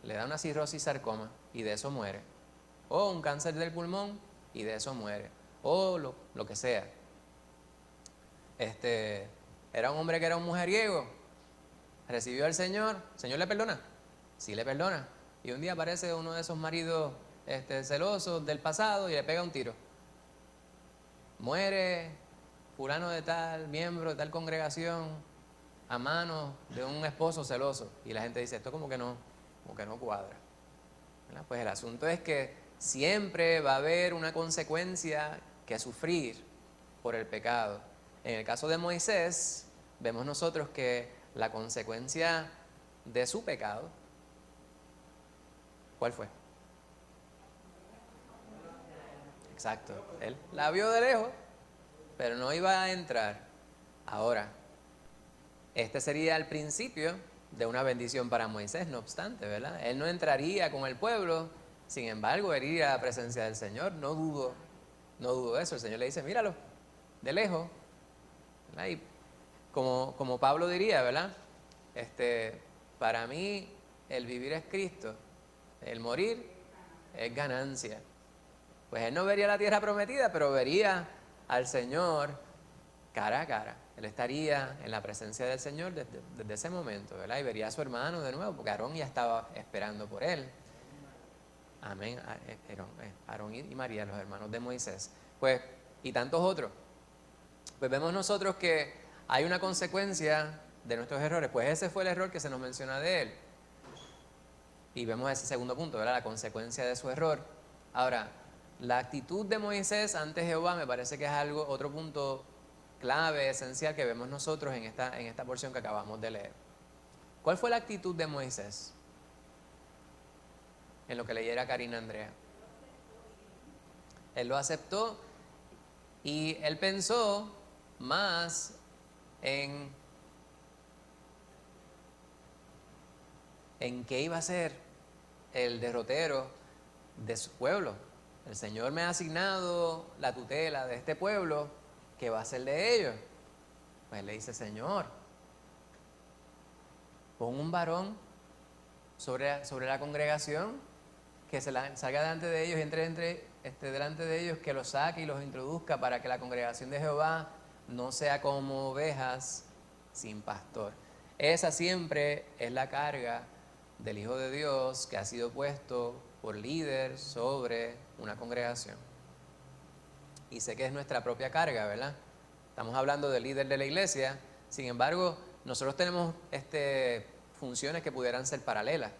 le da una cirrosis sarcoma y de eso muere. O un cáncer del pulmón y de eso muere. O lo que sea. Era un hombre que era un mujeriego. Recibió al Señor. ¿El Señor le perdona? Sí le perdona. Y un día aparece uno de esos maridos celosos del pasado y le pega un tiro. Muere fulano de tal, miembro de tal congregación, a manos de un esposo celoso. Y la gente dice: esto como que no cuadra. ¿Verdad? Pues el asunto es que siempre va a haber una consecuencia que sufrir por el pecado. En el caso de Moisés, vemos nosotros que la consecuencia de su pecado, ¿cuál fue? Exacto, él la vio de lejos, pero no iba a entrar. Ahora, este sería el principio de una bendición para Moisés, no obstante, ¿verdad? Él no entraría con el pueblo, sin embargo, él iría a la presencia del Señor, no dudo eso. El Señor le dice, míralo, de lejos, ¿verdad? Y como Pablo diría, ¿verdad? Para mí el vivir es Cristo, el morir es ganancia. Pues él no vería la tierra prometida, pero vería al Señor cara a cara. Él estaría en la presencia del Señor desde ese momento, ¿verdad? Y vería a su hermano de nuevo, porque Aarón ya estaba esperando por él. Amén. Aarón y María, los hermanos de Moisés. Pues, y tantos otros. Pues vemos nosotros que hay una consecuencia de nuestros errores. Pues ese fue el error que se nos menciona de él. Y vemos ese segundo punto, ¿verdad? La consecuencia de su error. Ahora, la actitud de Moisés ante Jehová me parece que es otro punto clave, esencial que vemos nosotros en esta porción que acabamos de leer. ¿Cuál fue la actitud de Moisés? En lo que leyera Karina Andrea. Él lo aceptó y él pensó más en qué iba a ser el derrotero de su pueblo. El Señor me ha asignado la tutela de este pueblo, ¿qué va a ser de ellos? Pues le dice, Señor, pon un varón sobre la congregación que salga delante de ellos y entre delante de ellos, que los saque y los introduzca para que la congregación de Jehová no sea como ovejas sin pastor. Esa siempre es la carga del Hijo de Dios que ha sido puesto por líder sobre una congregación. Y sé que es nuestra propia carga, ¿verdad? Estamos hablando del líder de la iglesia, sin embargo, nosotros tenemos funciones que pudieran ser paralelas.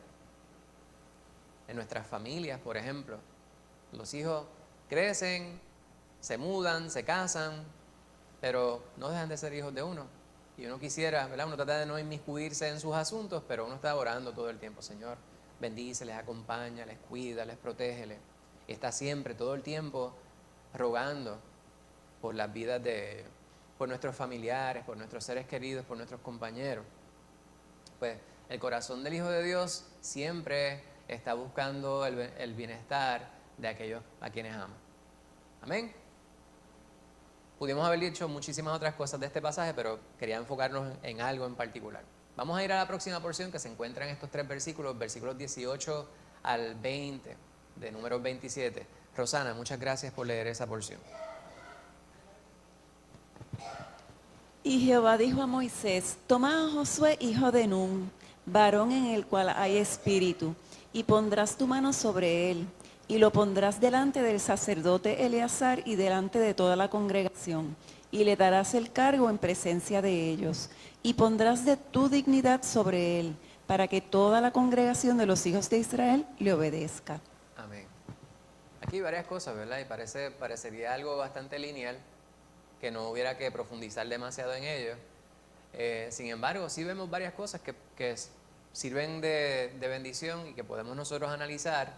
En nuestras familias, por ejemplo, los hijos crecen, se mudan, se casan, pero no dejan de ser hijos de uno. Y uno quisiera, ¿verdad? Uno trata de no inmiscuirse en sus asuntos, pero uno está orando todo el tiempo, Señor, bendice, les acompaña, les cuida, les protege. Y está siempre, todo el tiempo, rogando por las vidas de ellos, por nuestros familiares, por nuestros seres queridos, por nuestros compañeros. Pues el corazón del Hijo de Dios siempre está buscando el bienestar de aquellos a quienes ama. Amén. Pudimos haber dicho muchísimas otras cosas de este pasaje, pero quería enfocarnos en algo en particular. Vamos a ir a la próxima porción que se encuentra en estos 3 versículos, versículos 18 al 20, de Números 27. Rosana, muchas gracias por leer esa porción. Y Jehová dijo a Moisés, toma a Josué, hijo de Nun, varón en el cual hay espíritu, y pondrás tu mano sobre él, y lo pondrás delante del sacerdote Eleazar y delante de toda la congregación, y le darás el cargo en presencia de ellos, y pondrás de tu dignidad sobre él, para que toda la congregación de los hijos de Israel le obedezca. Amén. Aquí hay varias cosas, ¿verdad? Y parecería algo bastante lineal, que no hubiera que profundizar demasiado en ello. Sin embargo, sí vemos varias cosas que sirven de bendición y que podemos nosotros analizar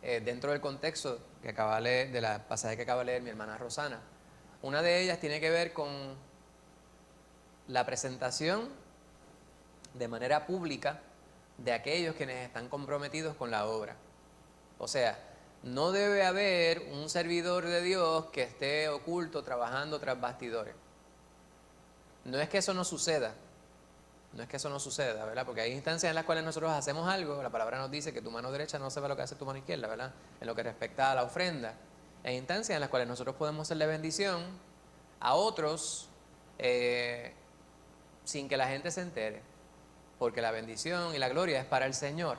dentro del contexto que acaba de leer, de la pasaje que acaba de leer mi hermana Rosana. Una de ellas tiene que ver con la presentación de manera pública de aquellos quienes están comprometidos con la obra. O sea, no debe haber un servidor de Dios que esté oculto trabajando tras bastidores. No es que eso no suceda, ¿verdad? Porque hay instancias en las cuales nosotros hacemos algo, la palabra nos dice que tu mano derecha no sepa lo que hace tu mano izquierda, ¿verdad? En lo que respecta a la ofrenda. Hay instancias en las cuales nosotros podemos hacerle bendición a otros sin que la gente se entere, porque la bendición y la gloria es para el Señor.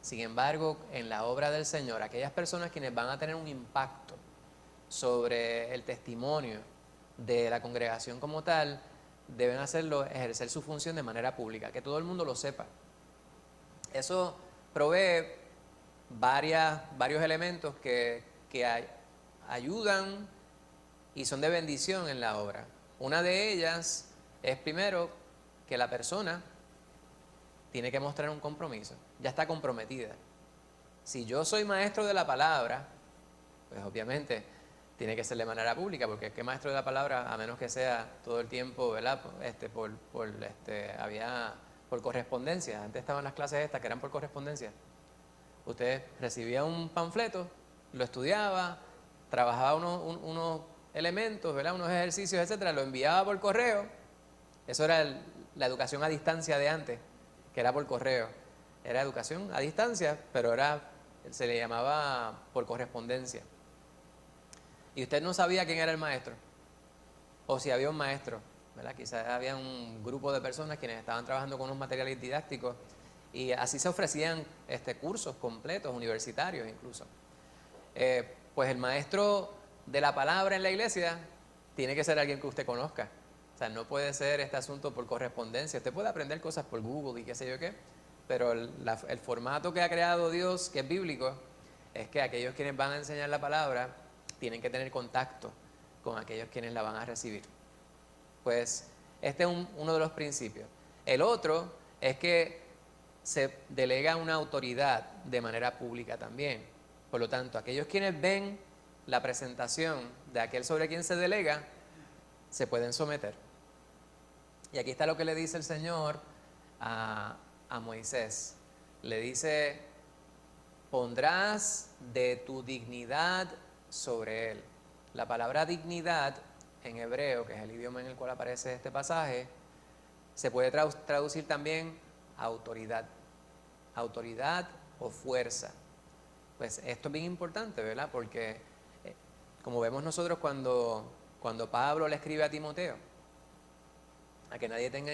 Sin embargo, en la obra del Señor, aquellas personas quienes van a tener un impacto sobre el testimonio de la congregación como tal, deben ejercer su función de manera pública, que todo el mundo lo sepa. Eso provee varios elementos que ayudan y son de bendición en la obra. Una de ellas es, primero, que la persona tiene que mostrar un compromiso, ya está comprometida. Si yo soy maestro de la palabra, pues obviamente tiene que ser de manera pública, porque es que maestro de la palabra, a menos que sea todo el tiempo, ¿verdad? Había por correspondencia. Antes estaban las clases estas que eran por correspondencia. Usted recibía un panfleto, lo estudiaba, trabajaba unos elementos, ¿verdad? Unos ejercicios, etcétera, lo enviaba por correo. Eso era la educación a distancia de antes, que era por correo. Era educación a distancia, pero se le llamaba por correspondencia. Y usted no sabía quién era el maestro, o si había un maestro, ¿verdad? Quizás había un grupo de personas quienes estaban trabajando con unos materiales didácticos, y así se ofrecían cursos completos, universitarios incluso. Pues el maestro de la palabra en la iglesia tiene que ser alguien que usted conozca. O sea, no puede ser este asunto por correspondencia. Usted puede aprender cosas por Google y qué sé yo qué, pero el formato que ha creado Dios, que es bíblico, es que aquellos quienes van a enseñar la palabra tienen que tener contacto con aquellos quienes la van a recibir. Pues este es uno de los principios. El otro es que se delega una autoridad de manera pública también. Por lo tanto, aquellos quienes ven la presentación de aquel sobre quien se delega, se pueden someter. Y aquí está lo que le dice el Señor a Moisés. Le dice, pondrás de tu dignidad sobre él. La palabra dignidad en hebreo, que es el idioma en el cual aparece este pasaje, se puede traducir también autoridad. Autoridad o fuerza. Pues esto es bien importante, ¿verdad? Porque como vemos nosotros cuando Pablo le escribe a Timoteo, a que nadie tenga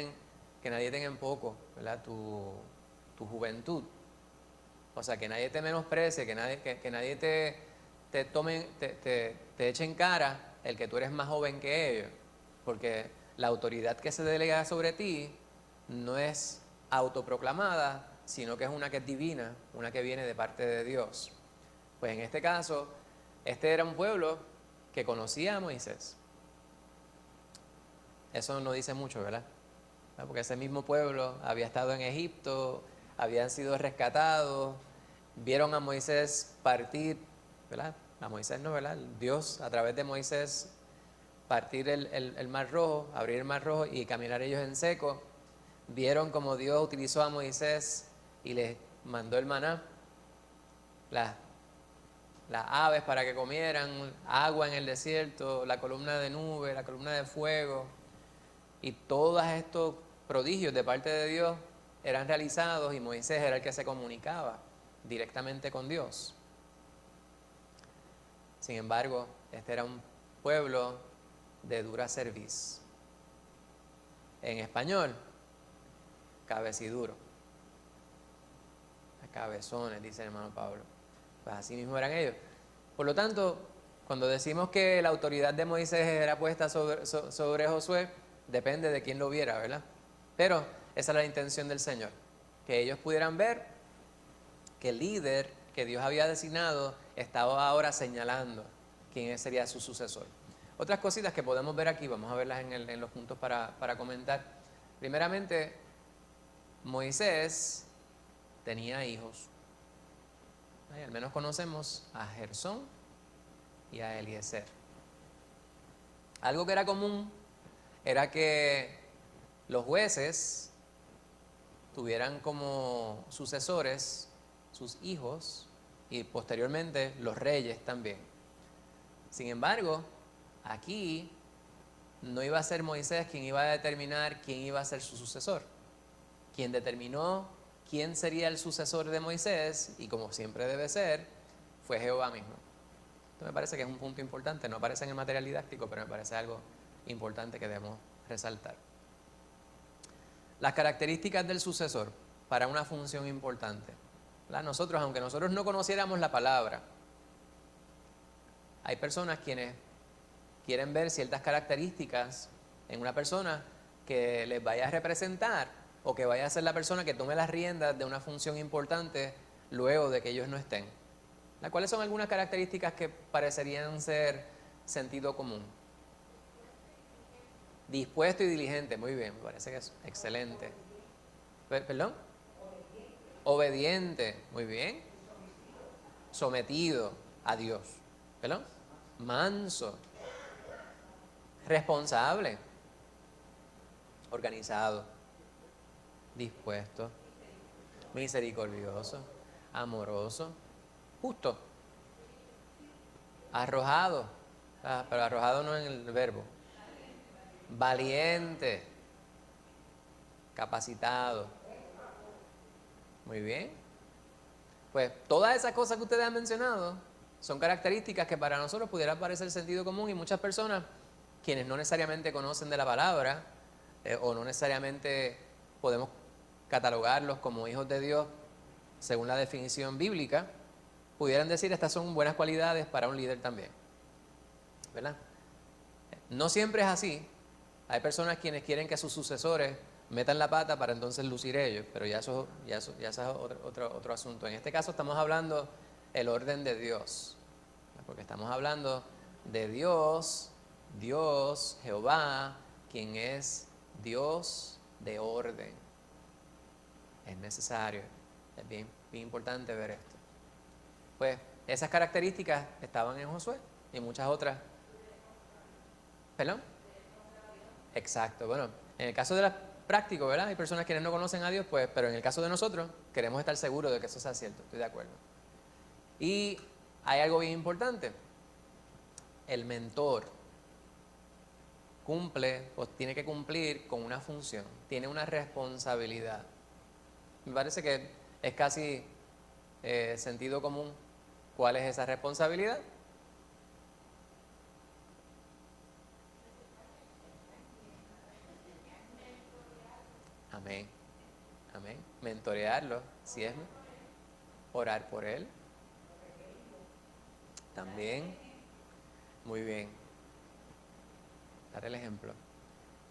en poco, ¿verdad? Tu juventud. O sea, que nadie te menosprecie, que nadie te tome, te eche en cara el que tú eres más joven que ellos. Porque la autoridad que se delega sobre ti no es autoproclamada, sino que es una que es divina, una que viene de parte de Dios. Pues en este caso, este era un pueblo que conocía a Moisés. Eso no dice mucho, ¿verdad? Porque ese mismo pueblo había estado en Egipto, habían sido rescatados, vieron a Moisés partir, ¿verdad? A Moisés no, ¿verdad? Dios a través de Moisés partir el Mar Rojo, abrir el Mar Rojo y caminar ellos en seco. Vieron como Dios utilizó a Moisés y les mandó el maná, las aves para que comieran, agua en el desierto, la columna de nube, la columna de fuego. Y todos estos prodigios de parte de Dios eran realizados y Moisés era el que se comunicaba directamente con Dios. Sin embargo, este era un pueblo de dura cerviz. En español, cabeciduro. Cabezones, dice el hermano Pablo. Pues así mismo eran ellos. Por lo tanto, cuando decimos que la autoridad de Moisés era puesta sobre Josué, depende de quién lo viera, ¿verdad? Pero esa es la intención del Señor, que ellos pudieran ver que el líder que Dios había designado estaba ahora señalando quién sería su sucesor. Otras cositas que podemos ver aquí, vamos a verlas en los puntos para comentar. Primeramente, Moisés tenía hijos. Al menos conocemos a Gersón y a Eliezer. Algo que era común era que los jueces tuvieran como sucesores sus hijos y posteriormente los reyes también. Sin embargo, aquí no iba a ser Moisés quien iba a determinar quién iba a ser su sucesor. Quien determinó quién sería el sucesor de Moisés, y como siempre debe ser, fue Jehová mismo. Esto me parece que es un punto importante, no aparece en el material didáctico, pero me parece algo importante que debemos resaltar. Las características del sucesor para una función importante. Nosotros, aunque nosotros no conociéramos la palabra, hay personas quienes quieren ver ciertas características en una persona que les vaya a representar o que vaya a ser la persona que tome las riendas de una función importante luego de que ellos no estén. ¿Cuáles son algunas características que parecerían ser sentido común? Dispuesto y diligente, muy bien, me parece que es excelente. ¿Perdón? Obediente, muy bien. Sometido a Dios. ¿Perdón? Manso. Responsable. Organizado. dispuesto, misericordioso, amoroso, justo, arrojado, pero arrojado no en el verbo, valiente, capacitado. Muy bien. Pues todas esas cosas que ustedes han mencionado son características que para nosotros pudieran parecer sentido común, y muchas personas, quienes no necesariamente conocen de la palabra o no necesariamente podemos catalogarlos como hijos de Dios según la definición bíblica, pudieran decir estas son buenas cualidades para un líder también, ¿verdad? No siempre es así. Hay personas quienes quieren que sus sucesores metan la pata para entonces lucir ellos, pero ya eso es otro asunto. En este caso estamos hablando el orden de Dios, porque estamos hablando de Dios, Jehová, quien es Dios de orden. Es necesario, es bien importante ver esto. Pues esas características estaban en Josué y muchas otras. ¿Perdón? Exacto. Bueno, en el caso de las prácticos, ¿verdad? Hay personas quienes no conocen a Dios, pues, pero en el caso de nosotros queremos estar seguros de que eso sea cierto. Estoy de acuerdo. Y hay algo bien importante. El mentor cumple o tiene que cumplir con una función, tiene una responsabilidad. Me parece que es casi sentido común. ¿Cuál es esa responsabilidad? Amén. Amén. Mentorearlo, si es orar por él. También. Muy bien. Dar el ejemplo.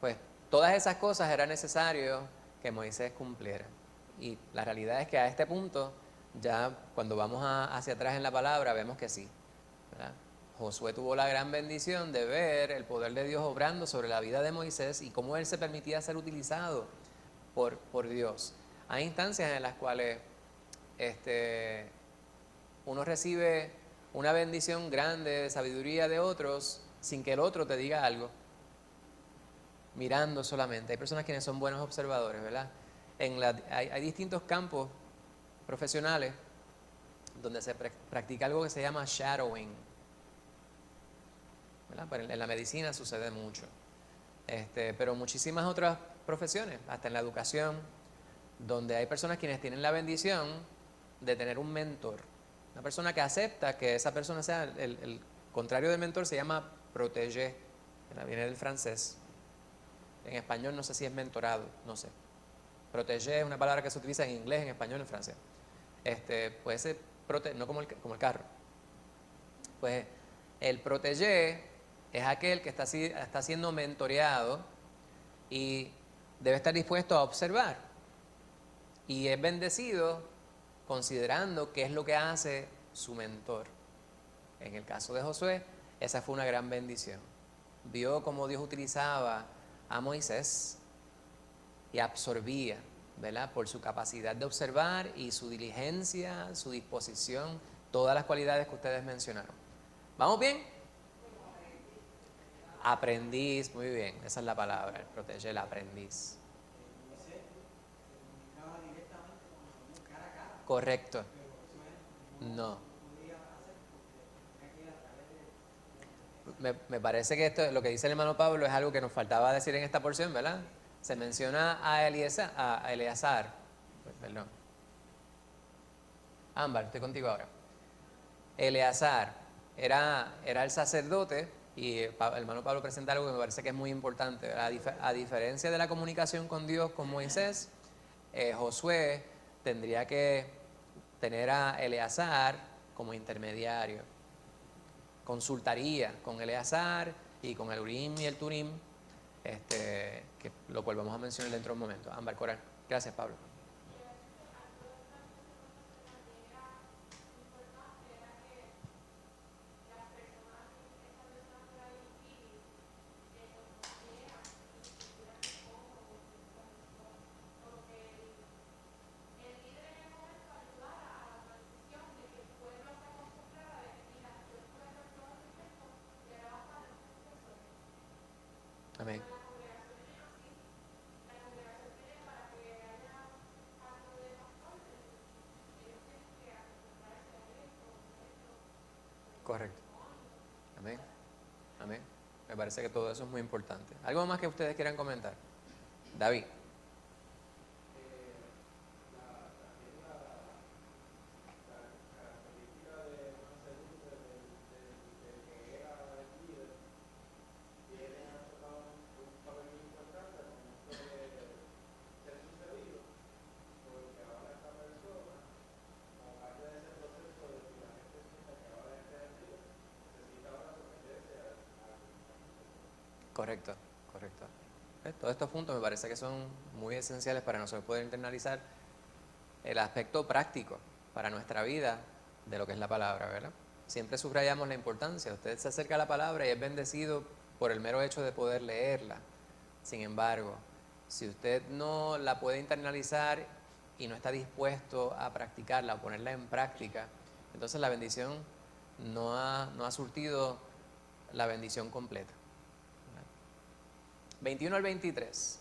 Pues todas esas cosas era necesario que Moisés cumpliera. Y la realidad es que a este punto, ya cuando vamos hacia atrás en la palabra, vemos que sí, ¿verdad? Josué tuvo la gran bendición de ver el poder de Dios obrando sobre la vida de Moisés y cómo él se permitía ser utilizado por Dios. Hay instancias en las cuales uno recibe una bendición grande de sabiduría de otros sin que el otro te diga algo, mirando solamente. Hay personas quienes son buenos observadores, ¿verdad? Hay distintos campos profesionales donde se practica algo que se llama shadowing, ¿verdad? Pues en la medicina sucede mucho, pero muchísimas otras profesiones, hasta en la educación, donde hay personas quienes tienen la bendición de tener un mentor, una persona que acepta que esa persona sea el contrario del mentor. Se llama protégé, viene del francés. En español no sé si es mentorado, no sé. Protégé es una palabra que se utiliza en inglés, en español, en francés. Puede ser no como el carro. Pues el protégé es aquel que está siendo mentoreado y debe estar dispuesto a observar. Y es bendecido considerando qué es lo que hace su mentor. En el caso de Josué, esa fue una gran bendición. Vio cómo Dios utilizaba a Moisés y absorbía, ¿verdad? Por su capacidad de observar y su diligencia, su disposición, todas las cualidades que ustedes mencionaron. ¿Vamos bien? Aprendiz, muy bien, esa es la palabra, el proteger, el aprendiz. Correcto. No. Me parece que esto, lo que dice el hermano Pablo, es algo que nos faltaba decir en esta porción, ¿verdad? Se menciona a Eleazar. Perdón. Ámbar, estoy contigo ahora. Eleazar era el sacerdote, y el hermano Pablo presenta algo que me parece que es muy importante. A diferencia de la comunicación con Dios con Moisés, Josué tendría que tener a Eleazar como intermediario. Consultaría con Eleazar y con el Urim y el Turim, lo cual vamos a mencionar dentro de un momento. Ámbar Coral. Gracias, Pablo. Amén. Correcto. Amén. Amén. Me parece que todo eso es muy importante. ¿Algo más que ustedes quieran comentar? David. Correcto, correcto. Todos estos puntos me parece que son muy esenciales para nosotros poder internalizar el aspecto práctico para nuestra vida de lo que es la palabra, ¿verdad? Siempre subrayamos la importancia. Usted se acerca a la palabra y es bendecido por el mero hecho de poder leerla. Sin embargo, si usted no la puede internalizar y no está dispuesto a practicarla, a ponerla en práctica, entonces la bendición no ha surtido la bendición completa. 21 al 23.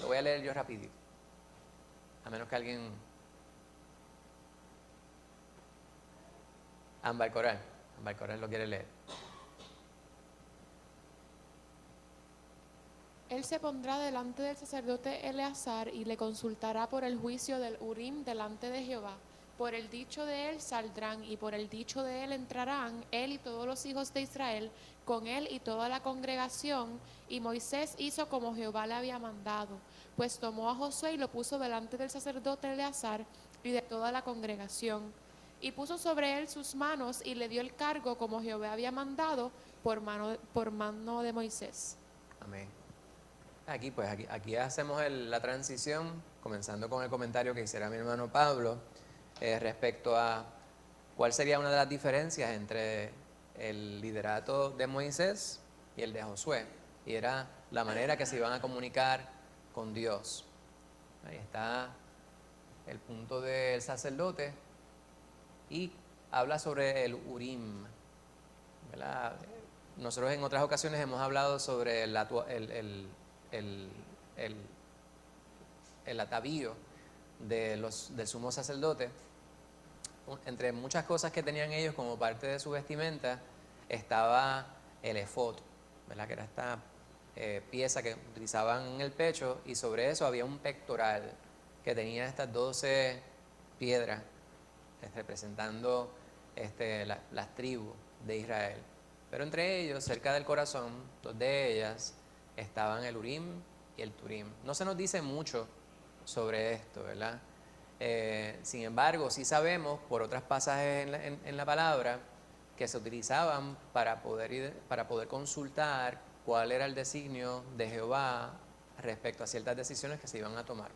Lo voy a leer yo rapidito. A menos que alguien... Ámbar Coral lo quiere leer. Él se pondrá delante del sacerdote Eleazar y le consultará por el juicio del Urim delante de Jehová. Por el dicho de él saldrán y por el dicho de él entrarán él y todos los hijos de Israel, con él y toda la congregación. Y Moisés hizo como Jehová le había mandado, pues tomó a Josué y lo puso delante del sacerdote Eleazar y de toda la congregación. Y puso sobre él sus manos y le dio el cargo como Jehová había mandado por mano de Moisés. Amén. Aquí hacemos la transición, comenzando con el comentario que hiciera mi hermano Pablo respecto a cuál sería una de las diferencias entre el liderato de Moisés y el de Josué. Y era la manera que se iban a comunicar con Dios. Ahí está el punto del sacerdote y habla sobre el Urim, ¿verdad? Nosotros en otras ocasiones hemos hablado sobre el atavío del sumo sacerdote. Entre muchas cosas que tenían ellos como parte de su vestimenta estaba el efod, ¿verdad? Que era esta pieza que utilizaban en el pecho, y sobre eso había un pectoral que tenía estas 12 piedras representando las tribus de Israel. Pero entre ellos, cerca del corazón, dos de ellas estaban el Urim y el Turim. No se nos dice mucho sobre esto, ¿verdad? Sin embargo, sí sabemos por otros pasajes en la palabra que se utilizaban para poder consultar cuál era el designio de Jehová respecto a ciertas decisiones que se iban a tomar.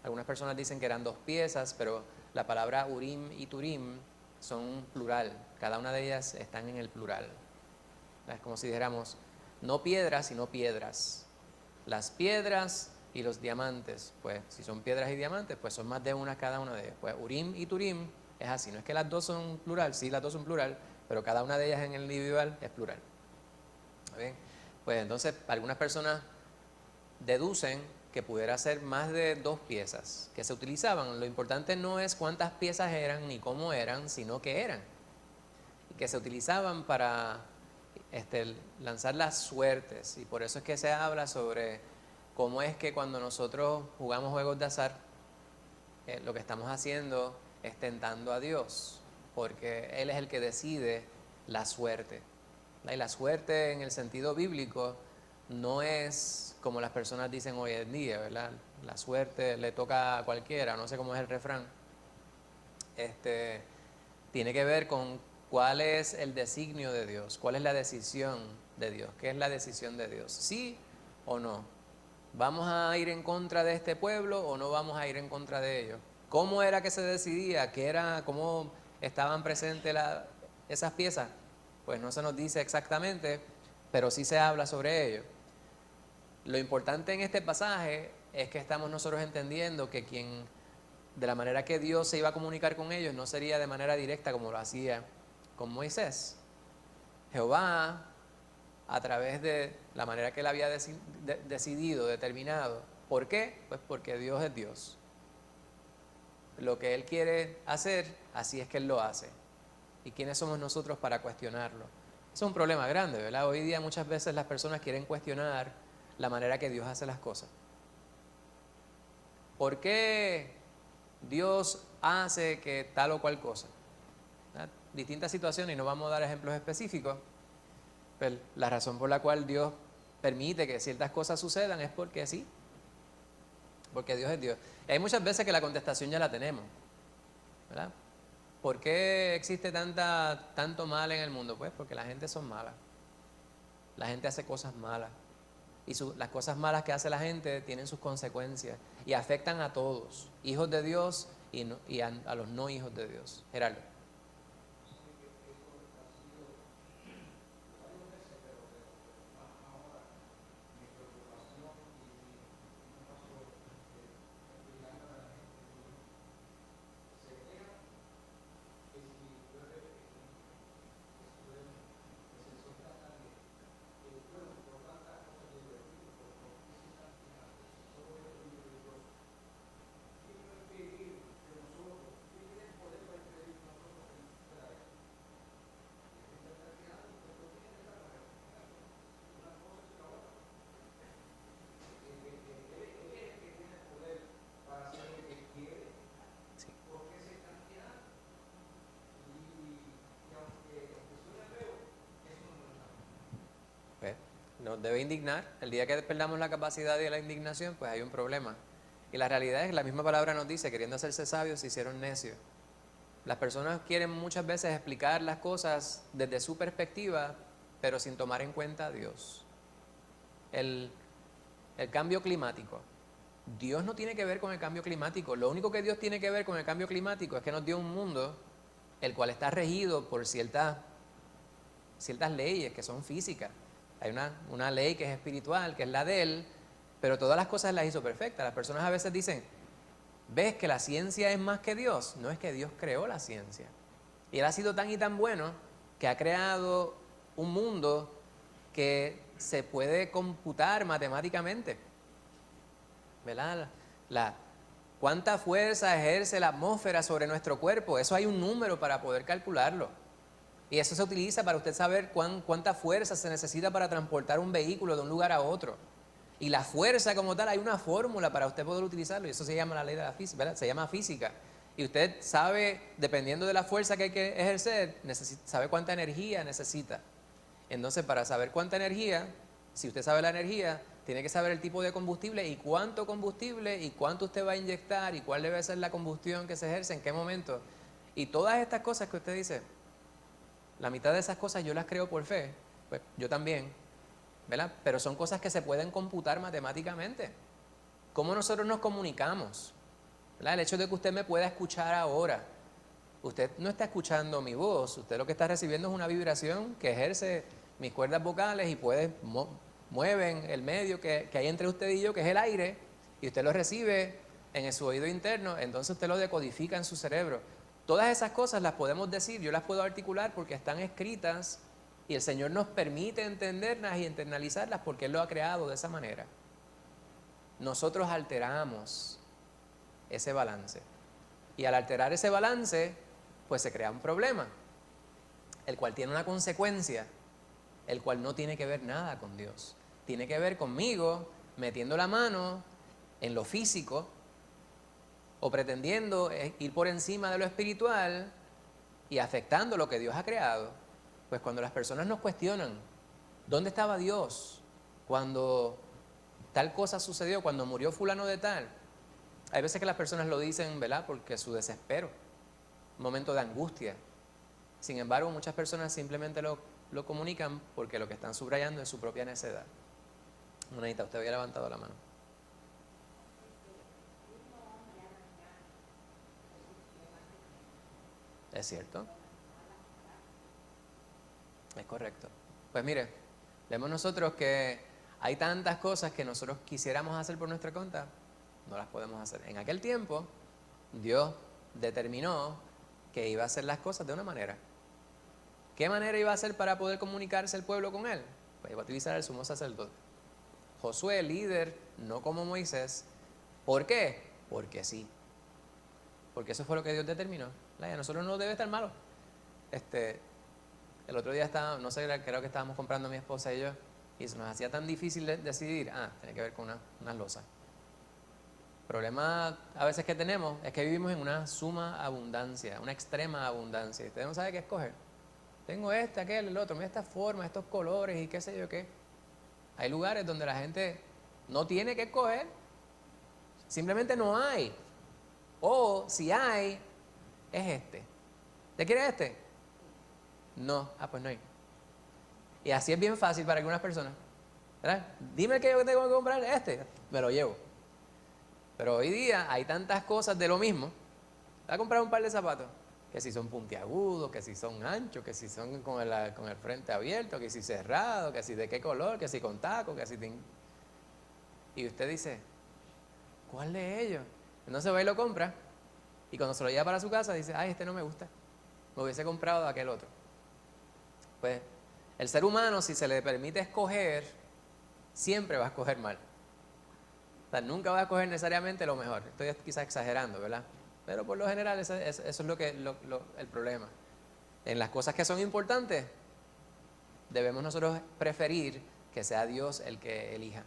Algunas personas dicen que eran dos piezas, pero la palabra Urim y Turim son plural. Cada una de ellas están en el plural. Es como si dijéramos, no piedras, sino piedras. Las piedras y los diamantes, pues si son piedras y diamantes, pues son más de una cada una de ellas. Pues Urim y Turim es así. No es que las dos son plural, sí, las dos son plural, pero cada una de ellas en el individual es plural. ¿Bien? Pues entonces algunas personas deducen que pudiera ser más de dos piezas que se utilizaban. Lo importante no es cuántas piezas eran ni cómo eran, sino que eran. Y que se utilizaban para lanzar las suertes. Y por eso es que se habla sobre cómo es que cuando nosotros jugamos juegos de azar, lo que estamos haciendo es tentando a Dios, porque Él es el que decide la suerte. Y la suerte en el sentido bíblico no es como las personas dicen hoy en día, ¿verdad? La suerte le toca a cualquiera, no sé cómo es el refrán. Tiene que ver con cuál es el designio de Dios, cuál es la decisión de Dios, qué es la decisión de Dios, sí o no. ¿Vamos a ir en contra de este pueblo o no vamos a ir en contra de ellos? ¿Cómo era que se decidía? ¿Cómo estaban presentes esas piezas? Pues no se nos dice exactamente, pero sí se habla sobre ello. Lo importante en este pasaje es que estamos nosotros entendiendo que de la manera que Dios se iba a comunicar con ellos, no sería de manera directa como lo hacía con Moisés. Jehová, a través de la manera que él había decidido, determinado. ¿Por qué? Pues porque Dios es Dios. Lo que él quiere hacer, así es que él lo hace. ¿Y quiénes somos nosotros para cuestionarlo? Eso es un problema grande, ¿verdad? Hoy día muchas veces las personas quieren cuestionar la manera que Dios hace las cosas. ¿Por qué Dios hace que tal o cual cosa? ¿Verdad? Distintas situaciones, y no vamos a dar ejemplos específicos, pero la razón por la cual Dios permite que ciertas cosas sucedan es porque sí, porque Dios es Dios. Y hay muchas veces que la contestación ya la tenemos, ¿verdad? ¿Por qué existe tanto mal en el mundo? Pues porque la gente son malas. La gente hace cosas malas. Y las cosas malas que hace la gente tienen sus consecuencias y afectan a todos, hijos de Dios y a los no hijos de Dios. Gerardo. Pues, nos debe indignar. El día que perdamos la capacidad de la indignación, pues hay un problema. Y la realidad es que la misma palabra nos dice, queriendo hacerse sabios, se hicieron necios. Las personas quieren muchas veces explicar las cosas desde su perspectiva, pero sin tomar en cuenta a Dios. El cambio climático. Dios no tiene que ver con el cambio climático. Lo único que Dios tiene que ver con el cambio climático es que nos dio un mundo el cual está regido por ciertas leyes que son físicas. Hay una ley que es espiritual, que es la de Él, pero todas las cosas las hizo perfectas. Las personas a veces dicen, ¿ves que la ciencia es más que Dios? No, es que Dios creó la ciencia. Y Él ha sido tan y tan bueno que ha creado un mundo que se puede computar matemáticamente. ¿Verdad? ¿Cuánta fuerza ejerce la atmósfera sobre nuestro cuerpo? Eso hay un número para poder calcularlo. Y eso se utiliza para usted saber cuánta fuerza se necesita para transportar un vehículo de un lugar a otro. Y la fuerza como tal, hay una fórmula para usted poder utilizarlo. Y eso se llama la ley de la física, ¿verdad? Se llama física. Y usted sabe, dependiendo de la fuerza que hay que ejercer, sabe cuánta energía necesita. Entonces, para saber cuánta energía, si usted sabe la energía, tiene que saber el tipo de combustible y cuánto combustible y cuánto usted va a inyectar y cuál debe ser la combustión que se ejerce, en qué momento. Y todas estas cosas que usted dice, la mitad de esas cosas yo las creo por fe, pues yo también, ¿verdad? Pero son cosas que se pueden computar matemáticamente. ¿Cómo nosotros nos comunicamos? ¿Verdad? El hecho de que usted me pueda escuchar ahora, usted no está escuchando mi voz, usted lo que está recibiendo es una vibración que ejerce mis cuerdas vocales y mueven el medio que hay entre usted y yo, que es el aire, y usted lo recibe en su oído interno, entonces usted lo decodifica en su cerebro. Todas esas cosas las podemos decir, yo las puedo articular porque están escritas y el Señor nos permite entenderlas y internalizarlas porque Él lo ha creado de esa manera. Nosotros alteramos ese balance. Y al alterar ese balance, pues se crea un problema, el cual tiene una consecuencia, el cual no tiene que ver nada con Dios. Tiene que ver conmigo metiendo la mano en lo físico o pretendiendo ir por encima de lo espiritual y afectando lo que Dios ha creado. Pues cuando las personas nos cuestionan, ¿dónde estaba Dios cuando tal cosa sucedió, cuando murió fulano de tal? Hay veces que las personas lo dicen, ¿verdad? Porque su desespero, un momento de angustia. Sin embargo, muchas personas simplemente lo comunican porque lo que están subrayando es su propia necedad. Monedita, usted había levantado la mano. ¿Es cierto? Es correcto. Pues mire, vemos nosotros que hay tantas cosas que nosotros quisiéramos hacer por nuestra cuenta, no las podemos hacer. En aquel tiempo, Dios determinó que iba a hacer las cosas de una manera. ¿Qué manera iba a hacer para poder comunicarse el pueblo con Él? Pues iba a utilizar el sumo sacerdote. Josué, líder, no como Moisés. ¿Por qué? Porque sí. Porque eso fue lo que Dios determinó. A nosotros no debe estar malo. el otro día estaba, no sé, creo que estábamos comprando mi esposa y yo, y se nos hacía tan difícil decidir, tiene que ver con unas losas. El problema a veces que tenemos es que vivimos en una suma abundancia, una extrema abundancia. Y usted no sabe qué escoger. Tengo aquel, el otro, mira esta forma, estos colores y qué sé yo qué. Hay lugares donde la gente no tiene que escoger, simplemente no hay. O si hay, es este. ¿Te quieres este? No, pues no hay. Y así es bien fácil para algunas personas, ¿verdad? Dime que yo tengo que comprar me lo llevo. Pero hoy día hay tantas cosas de lo mismo. Voy a comprar un par de zapatos, que si son puntiagudos, que si son anchos, que si son con el frente abierto, que si cerrado, que si de qué color, que si con taco, que si... Y usted dice, ¿cuál de ellos? Entonces va y lo compra, y cuando se lo lleva para su casa dice, este no me gusta, me hubiese comprado de aquel otro. Pues el ser humano, si se le permite escoger, siempre va a escoger mal. O sea, nunca va a escoger necesariamente lo mejor. Estoy quizás exagerando, ¿verdad? Pero por lo general eso es el problema. En las cosas que son importantes, debemos nosotros preferir que sea Dios el que elija.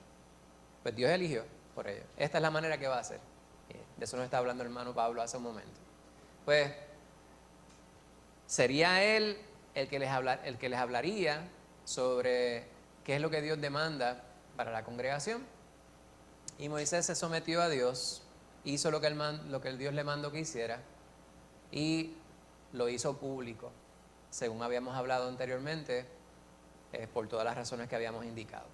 Pues Dios eligió por ello. Esta es la manera que va a hacer. De eso nos está hablando el hermano Pablo hace un momento. Pues sería Él el que les hablaría sobre qué es lo que Dios demanda para la congregación. Y Moisés se sometió a Dios, hizo lo que el Dios le mandó que hiciera y lo hizo público, según habíamos hablado anteriormente, por todas las razones que habíamos indicado.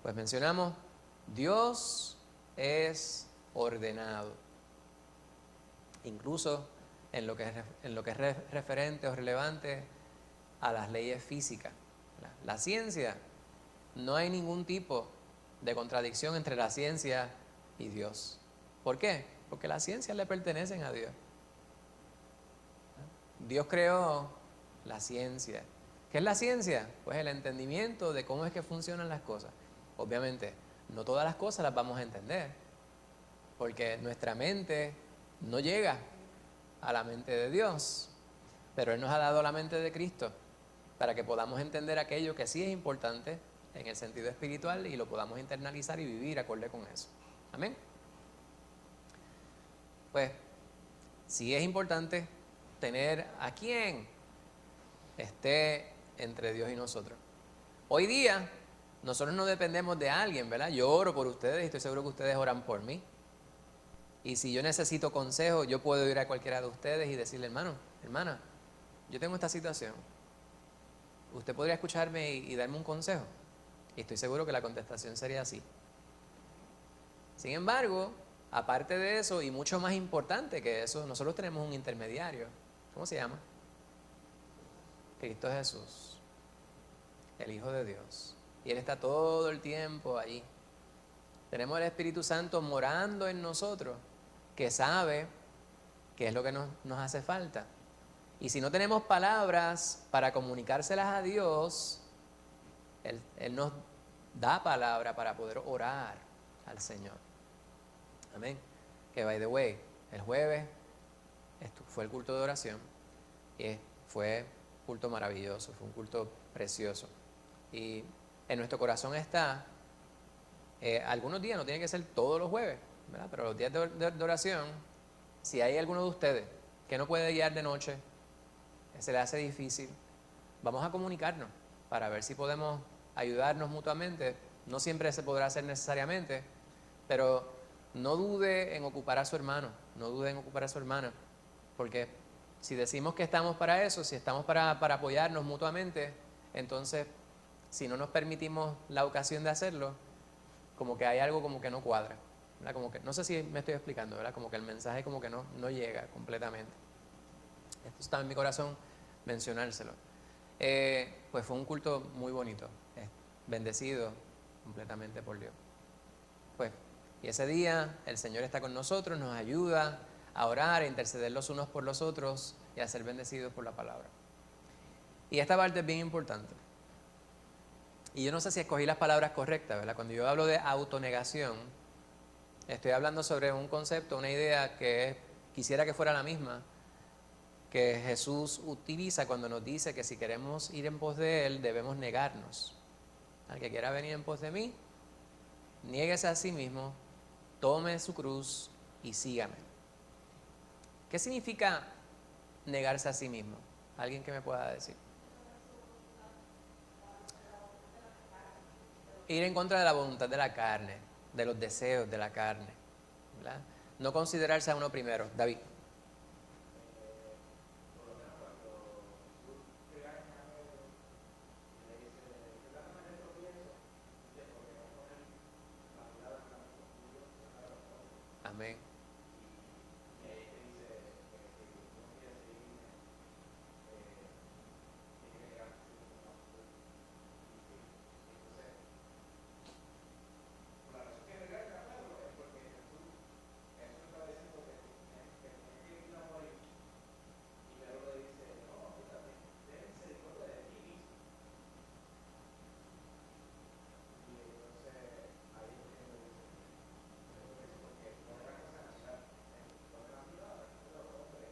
Pues mencionamos, Dios es ordenado, incluso en lo que es referente o relevante a las leyes físicas. La ciencia, no hay ningún tipo de contradicción entre la ciencia y Dios. ¿Por qué? Porque las ciencias le pertenecen a Dios. Dios creó la ciencia. ¿Qué es la ciencia? Pues el entendimiento de cómo es que funcionan las cosas. Obviamente, no todas las cosas las vamos a entender, porque nuestra mente no llega a la mente de Dios, pero Él nos ha dado la mente de Cristo para que podamos entender aquello que sí es importante en el sentido espiritual y lo podamos internalizar y vivir acorde con eso. Amén. Pues sí es importante tener a quien esté entre Dios y nosotros. Hoy día nosotros no dependemos de alguien, ¿verdad? Yo oro por ustedes y estoy seguro que ustedes oran por mí. Y si yo necesito consejo, yo puedo ir a cualquiera de ustedes y decirle, hermano, hermana, yo tengo esta situación. ¿Usted podría escucharme y darme un consejo? Y estoy seguro que la contestación sería sí. Sin embargo, aparte de eso, y mucho más importante que eso, nosotros tenemos un intermediario. ¿Cómo se llama? Cristo Jesús, el Hijo de Dios. Y Él está todo el tiempo allí. Tenemos el Espíritu Santo morando en nosotros, que sabe qué es lo que nos hace falta. Y si no tenemos palabras para comunicárselas a Dios, Él nos da palabra para poder orar al Señor. Amén. Que by the way, el jueves fue el culto de oración y fue un culto maravilloso, fue un culto precioso. Y en nuestro corazón está, algunos días, no tiene que ser todos los jueves, ¿verdad? Pero los días de oración, si hay alguno de ustedes que no puede guiar de noche, se le hace difícil, vamos a comunicarnos para ver si podemos ayudarnos mutuamente. No siempre se podrá hacer necesariamente, pero no dude en ocupar a su hermano, no dude en ocupar a su hermana, porque si decimos que estamos para eso, si estamos para apoyarnos mutuamente, entonces si no nos permitimos la ocasión de hacerlo, como que hay algo como que no cuadra, ¿verdad? Como que, no sé si me estoy explicando, ¿verdad? Como que el mensaje como que no llega completamente. Esto está en mi corazón mencionárselo. Pues fue un culto muy bonito, bendecido completamente por Dios. Pues, y ese día el Señor está con nosotros, nos ayuda a orar, a interceder los unos por los otros y a ser bendecidos por la palabra. Y esta parte es bien importante. Y yo no sé si escogí las palabras correctas, ¿verdad? Cuando yo hablo de autonegación, estoy hablando sobre un concepto, una idea que quisiera que fuera la misma que Jesús utiliza cuando nos dice que si queremos ir en pos de Él, debemos negarnos. Al que quiera venir en pos de mí, niéguese a sí mismo, tome su cruz y sígame. ¿Qué significa negarse a sí mismo? ¿Alguien que me pueda decir? Ir en contra de la voluntad de la carne, de los deseos de la carne, ¿verdad? No considerarse a uno primero. David. Amén.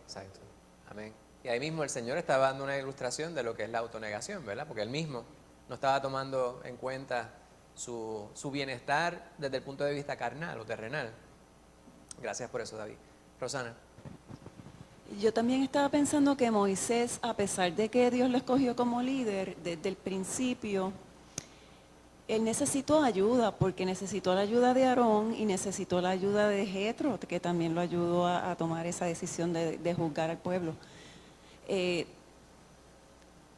Exacto. Amén. Y ahí mismo el Señor estaba dando una ilustración de lo que es la autonegación, ¿verdad? Porque Él mismo no estaba tomando en cuenta su bienestar desde el punto de vista carnal o terrenal. Gracias por eso, David. Rosana. Yo también estaba pensando que Moisés, a pesar de que Dios lo escogió como líder desde el principio, él necesitó ayuda, porque necesitó la ayuda de Aarón y necesitó la ayuda de Jetro, que también lo ayudó a tomar esa decisión de juzgar al pueblo.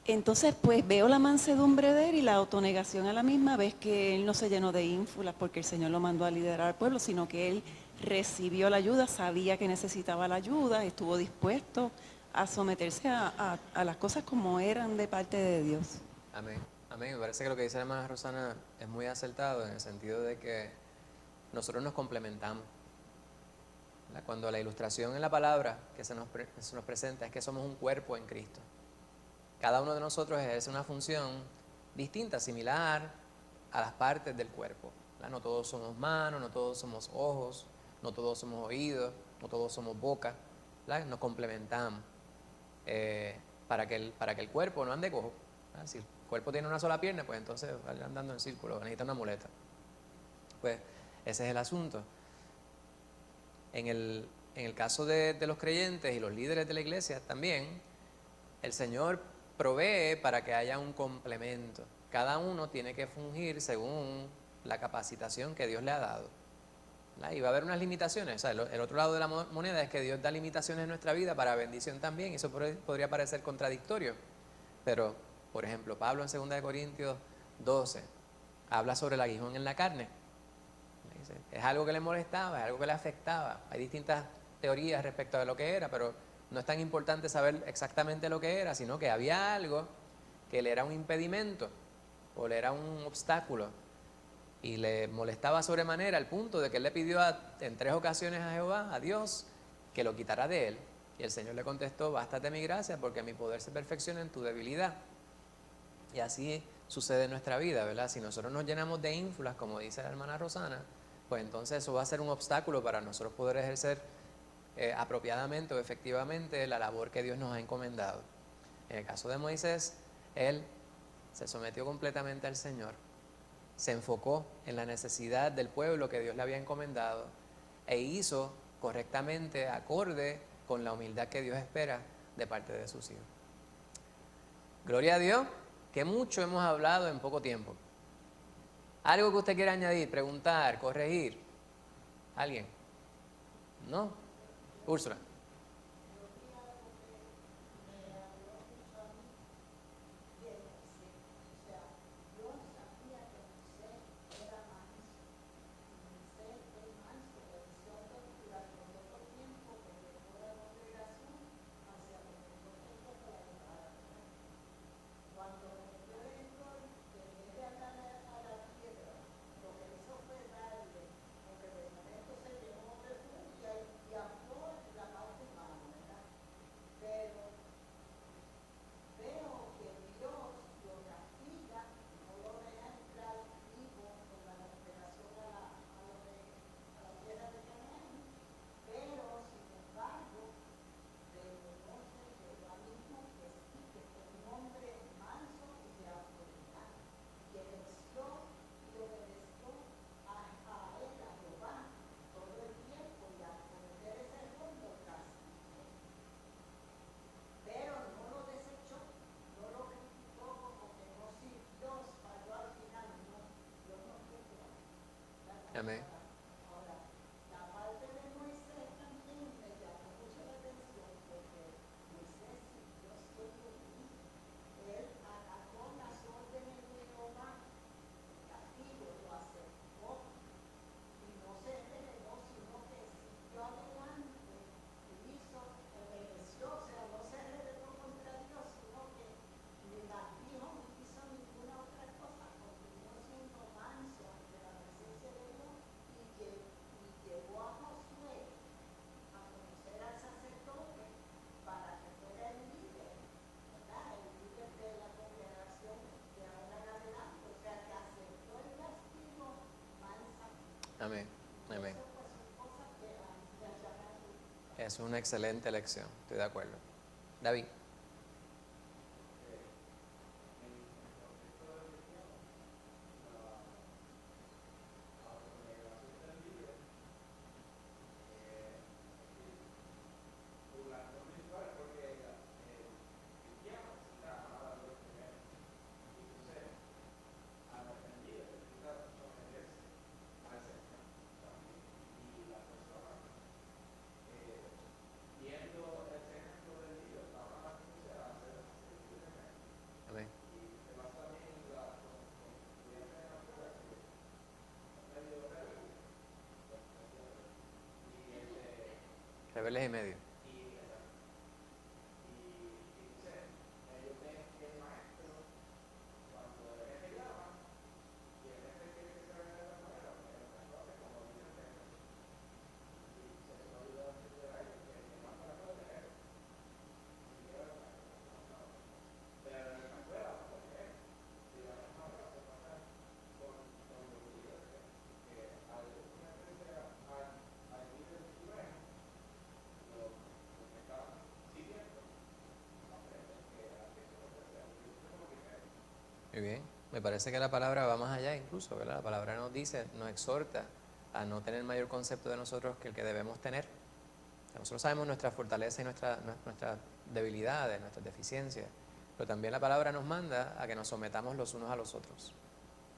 Entonces, pues veo la mansedumbre de él y la autonegación a la misma vez, que él no se llenó de ínfulas porque el Señor lo mandó a liderar al pueblo, sino que él recibió la ayuda, sabía que necesitaba la ayuda, estuvo dispuesto a someterse a las cosas como eran de parte de Dios. Amén. Amén. Me parece que lo que dice la hermana Rosana es muy acertado en el sentido de que nosotros nos complementamos. ¿Verdad? Cuando la ilustración en la palabra que se nos presenta es que somos un cuerpo en Cristo. Cada uno de nosotros ejerce una función distinta, similar a las partes del cuerpo. ¿Verdad? No todos somos manos, no todos somos ojos, no todos somos oídos, no todos somos boca. ¿Verdad? Nos complementamos para que el cuerpo no ande cojo. ¿Verdad? Si el cuerpo tiene una sola pierna, pues entonces va andando en círculo, necesita una muleta. Pues ese es el asunto. En el caso de los creyentes y los líderes de la iglesia también, el Señor provee para que haya un complemento. Cada uno tiene que fungir según la capacitación que Dios le ha dado. ¿Verdad? Y va a haber unas limitaciones. O sea, el otro lado de la moneda es que Dios da limitaciones en nuestra vida para bendición también. Eso podría parecer contradictorio. Pero, por ejemplo, Pablo en 2 Corintios 12 habla sobre el aguijón en la carne. Es algo que le molestaba, es algo que le afectaba. Hay distintas teorías respecto a lo que era, pero no es tan importante saber exactamente lo que era, sino que había algo que le era un impedimento o le era un obstáculo y le molestaba sobremanera al punto de que él le pidió en 3 ocasiones a Jehová, a Dios, que lo quitara de él. Y el Señor le contestó: bástate mi gracia, porque mi poder se perfecciona en tu debilidad. Y así sucede en nuestra vida, ¿verdad? Si nosotros nos llenamos de ínfulas, como dice la hermana Rosana, pues entonces eso va a ser un obstáculo para nosotros poder ejercer apropiadamente o efectivamente la labor que Dios nos ha encomendado. En el caso de Moisés, él se sometió completamente al Señor, se enfocó en la necesidad del pueblo que Dios le había encomendado e hizo correctamente acorde con la humildad que Dios espera de parte de sus hijos. Gloria a Dios, que mucho hemos hablado en poco tiempo. ¿Algo que usted quiera añadir, preguntar, corregir? ¿Alguien? ¿No? Úrsula. Es una excelente elección, estoy de acuerdo. David. Amén. Rebeldes y medio. Muy bien. Me parece que la palabra va más allá incluso, ¿verdad? La palabra nos dice, nos exhorta a no tener mayor concepto de nosotros que el que debemos tener. O sea, nosotros sabemos nuestra fortaleza y nuestras debilidades, nuestras deficiencias, pero también la palabra nos manda a que nos sometamos los unos a los otros,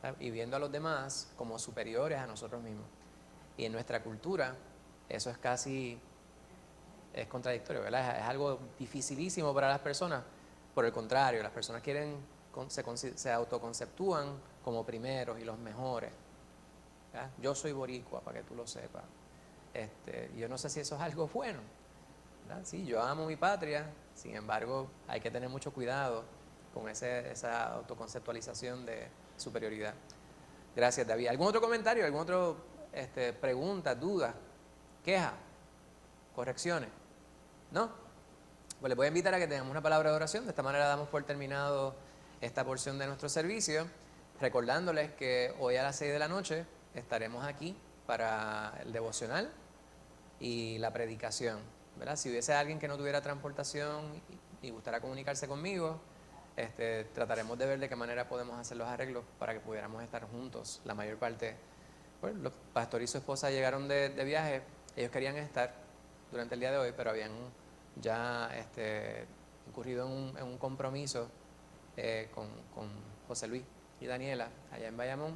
¿verdad? Y viendo a los demás como superiores a nosotros mismos. Y en nuestra cultura eso es contradictorio, ¿verdad? Es algo dificilísimo para las personas. Por el contrario, las personas se autoconceptúan como primeros y los mejores. ¿Verdad? Yo soy boricua, para que tú lo sepas. Yo no sé si eso es algo bueno, ¿verdad? Sí, yo amo mi patria, sin embargo, hay que tener mucho cuidado con esa autoconceptualización de superioridad. Gracias, David. ¿Algún otro comentario? ¿Alguna otra pregunta, duda, queja, correcciones? ¿No? Pues les voy a invitar a que tengamos una palabra de oración. De esta manera damos por terminado esta porción de nuestro servicio, recordándoles que hoy a las 6 de la noche estaremos aquí para el devocional y la predicación, ¿verdad? Si hubiese alguien que no tuviera transportación y gustara comunicarse conmigo, trataremos de ver de qué manera podemos hacer los arreglos para que pudiéramos estar juntos. La mayor parte, bueno, los pastor y su esposa llegaron de viaje, ellos querían estar durante el día de hoy, pero habían ya incurrido en un compromiso con José Luis y Daniela allá en Bayamón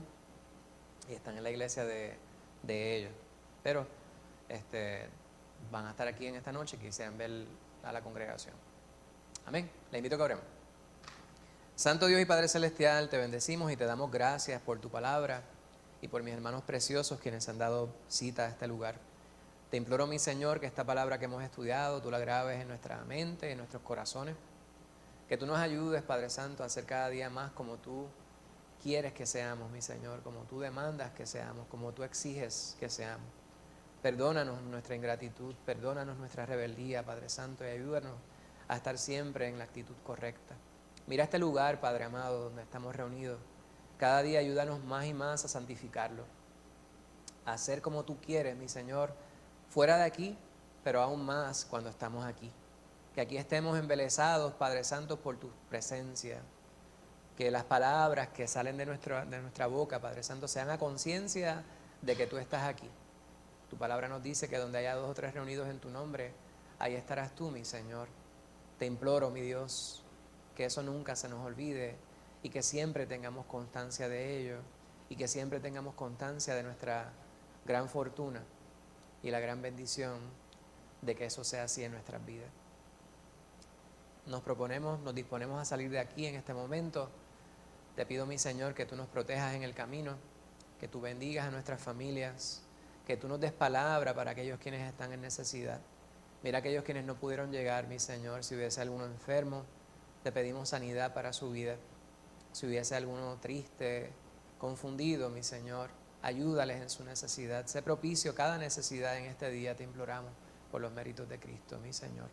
y están en la iglesia de ellos, pero van a estar aquí en esta noche y quisieran ver a la congregación. Amén. Le invito a que oremos. Santo Dios y Padre Celestial, te bendecimos y te damos gracias por tu palabra y por mis hermanos preciosos quienes han dado cita a este lugar. Te imploro, mi Señor, que esta palabra que hemos estudiado, tú la grabes en nuestra mente, en nuestros corazones. Que tú nos ayudes, Padre Santo, a ser cada día más como tú quieres que seamos, mi Señor, como tú demandas que seamos, como tú exiges que seamos. Perdónanos nuestra ingratitud, perdónanos nuestra rebeldía, Padre Santo, y ayúdanos a estar siempre en la actitud correcta. Mira este lugar, Padre amado, donde estamos reunidos. Cada día ayúdanos más y más a santificarlo, a hacer como tú quieres, mi Señor, fuera de aquí, pero aún más cuando estamos aquí. Que aquí estemos embelesados, Padre Santo, por tu presencia. Que las palabras que salen de nuestra boca, Padre Santo, sean a conciencia de que tú estás aquí. Tu palabra nos dice que donde haya 2 o 3 reunidos en tu nombre, ahí estarás tú, mi Señor. Te imploro, mi Dios, que eso nunca se nos olvide y que siempre tengamos constancia de ello y que siempre tengamos constancia de nuestra gran fortuna y la gran bendición de que eso sea así en nuestras vidas. Nos disponemos a salir de aquí en este momento. Te pido, mi Señor, que tú nos protejas en el camino, que tú bendigas a nuestras familias, que tú nos des palabra para aquellos quienes están en necesidad. Mira aquellos quienes no pudieron llegar, mi Señor, si hubiese alguno enfermo, te pedimos sanidad para su vida. Si hubiese alguno triste, confundido, mi Señor, ayúdales en su necesidad. Sé propicio cada necesidad en este día, te imploramos, por los méritos de Cristo, mi Señor.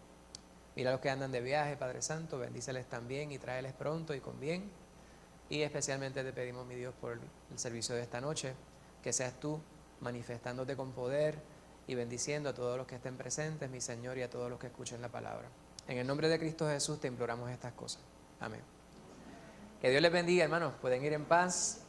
Mira a los que andan de viaje, Padre Santo, bendíceles también y tráeles pronto y con bien. Y especialmente te pedimos, mi Dios, por el servicio de esta noche, que seas tú manifestándote con poder y bendiciendo a todos los que estén presentes, mi Señor, y a todos los que escuchen la palabra. En el nombre de Cristo Jesús te imploramos estas cosas. Amén. Que Dios les bendiga, hermanos. Pueden ir en paz.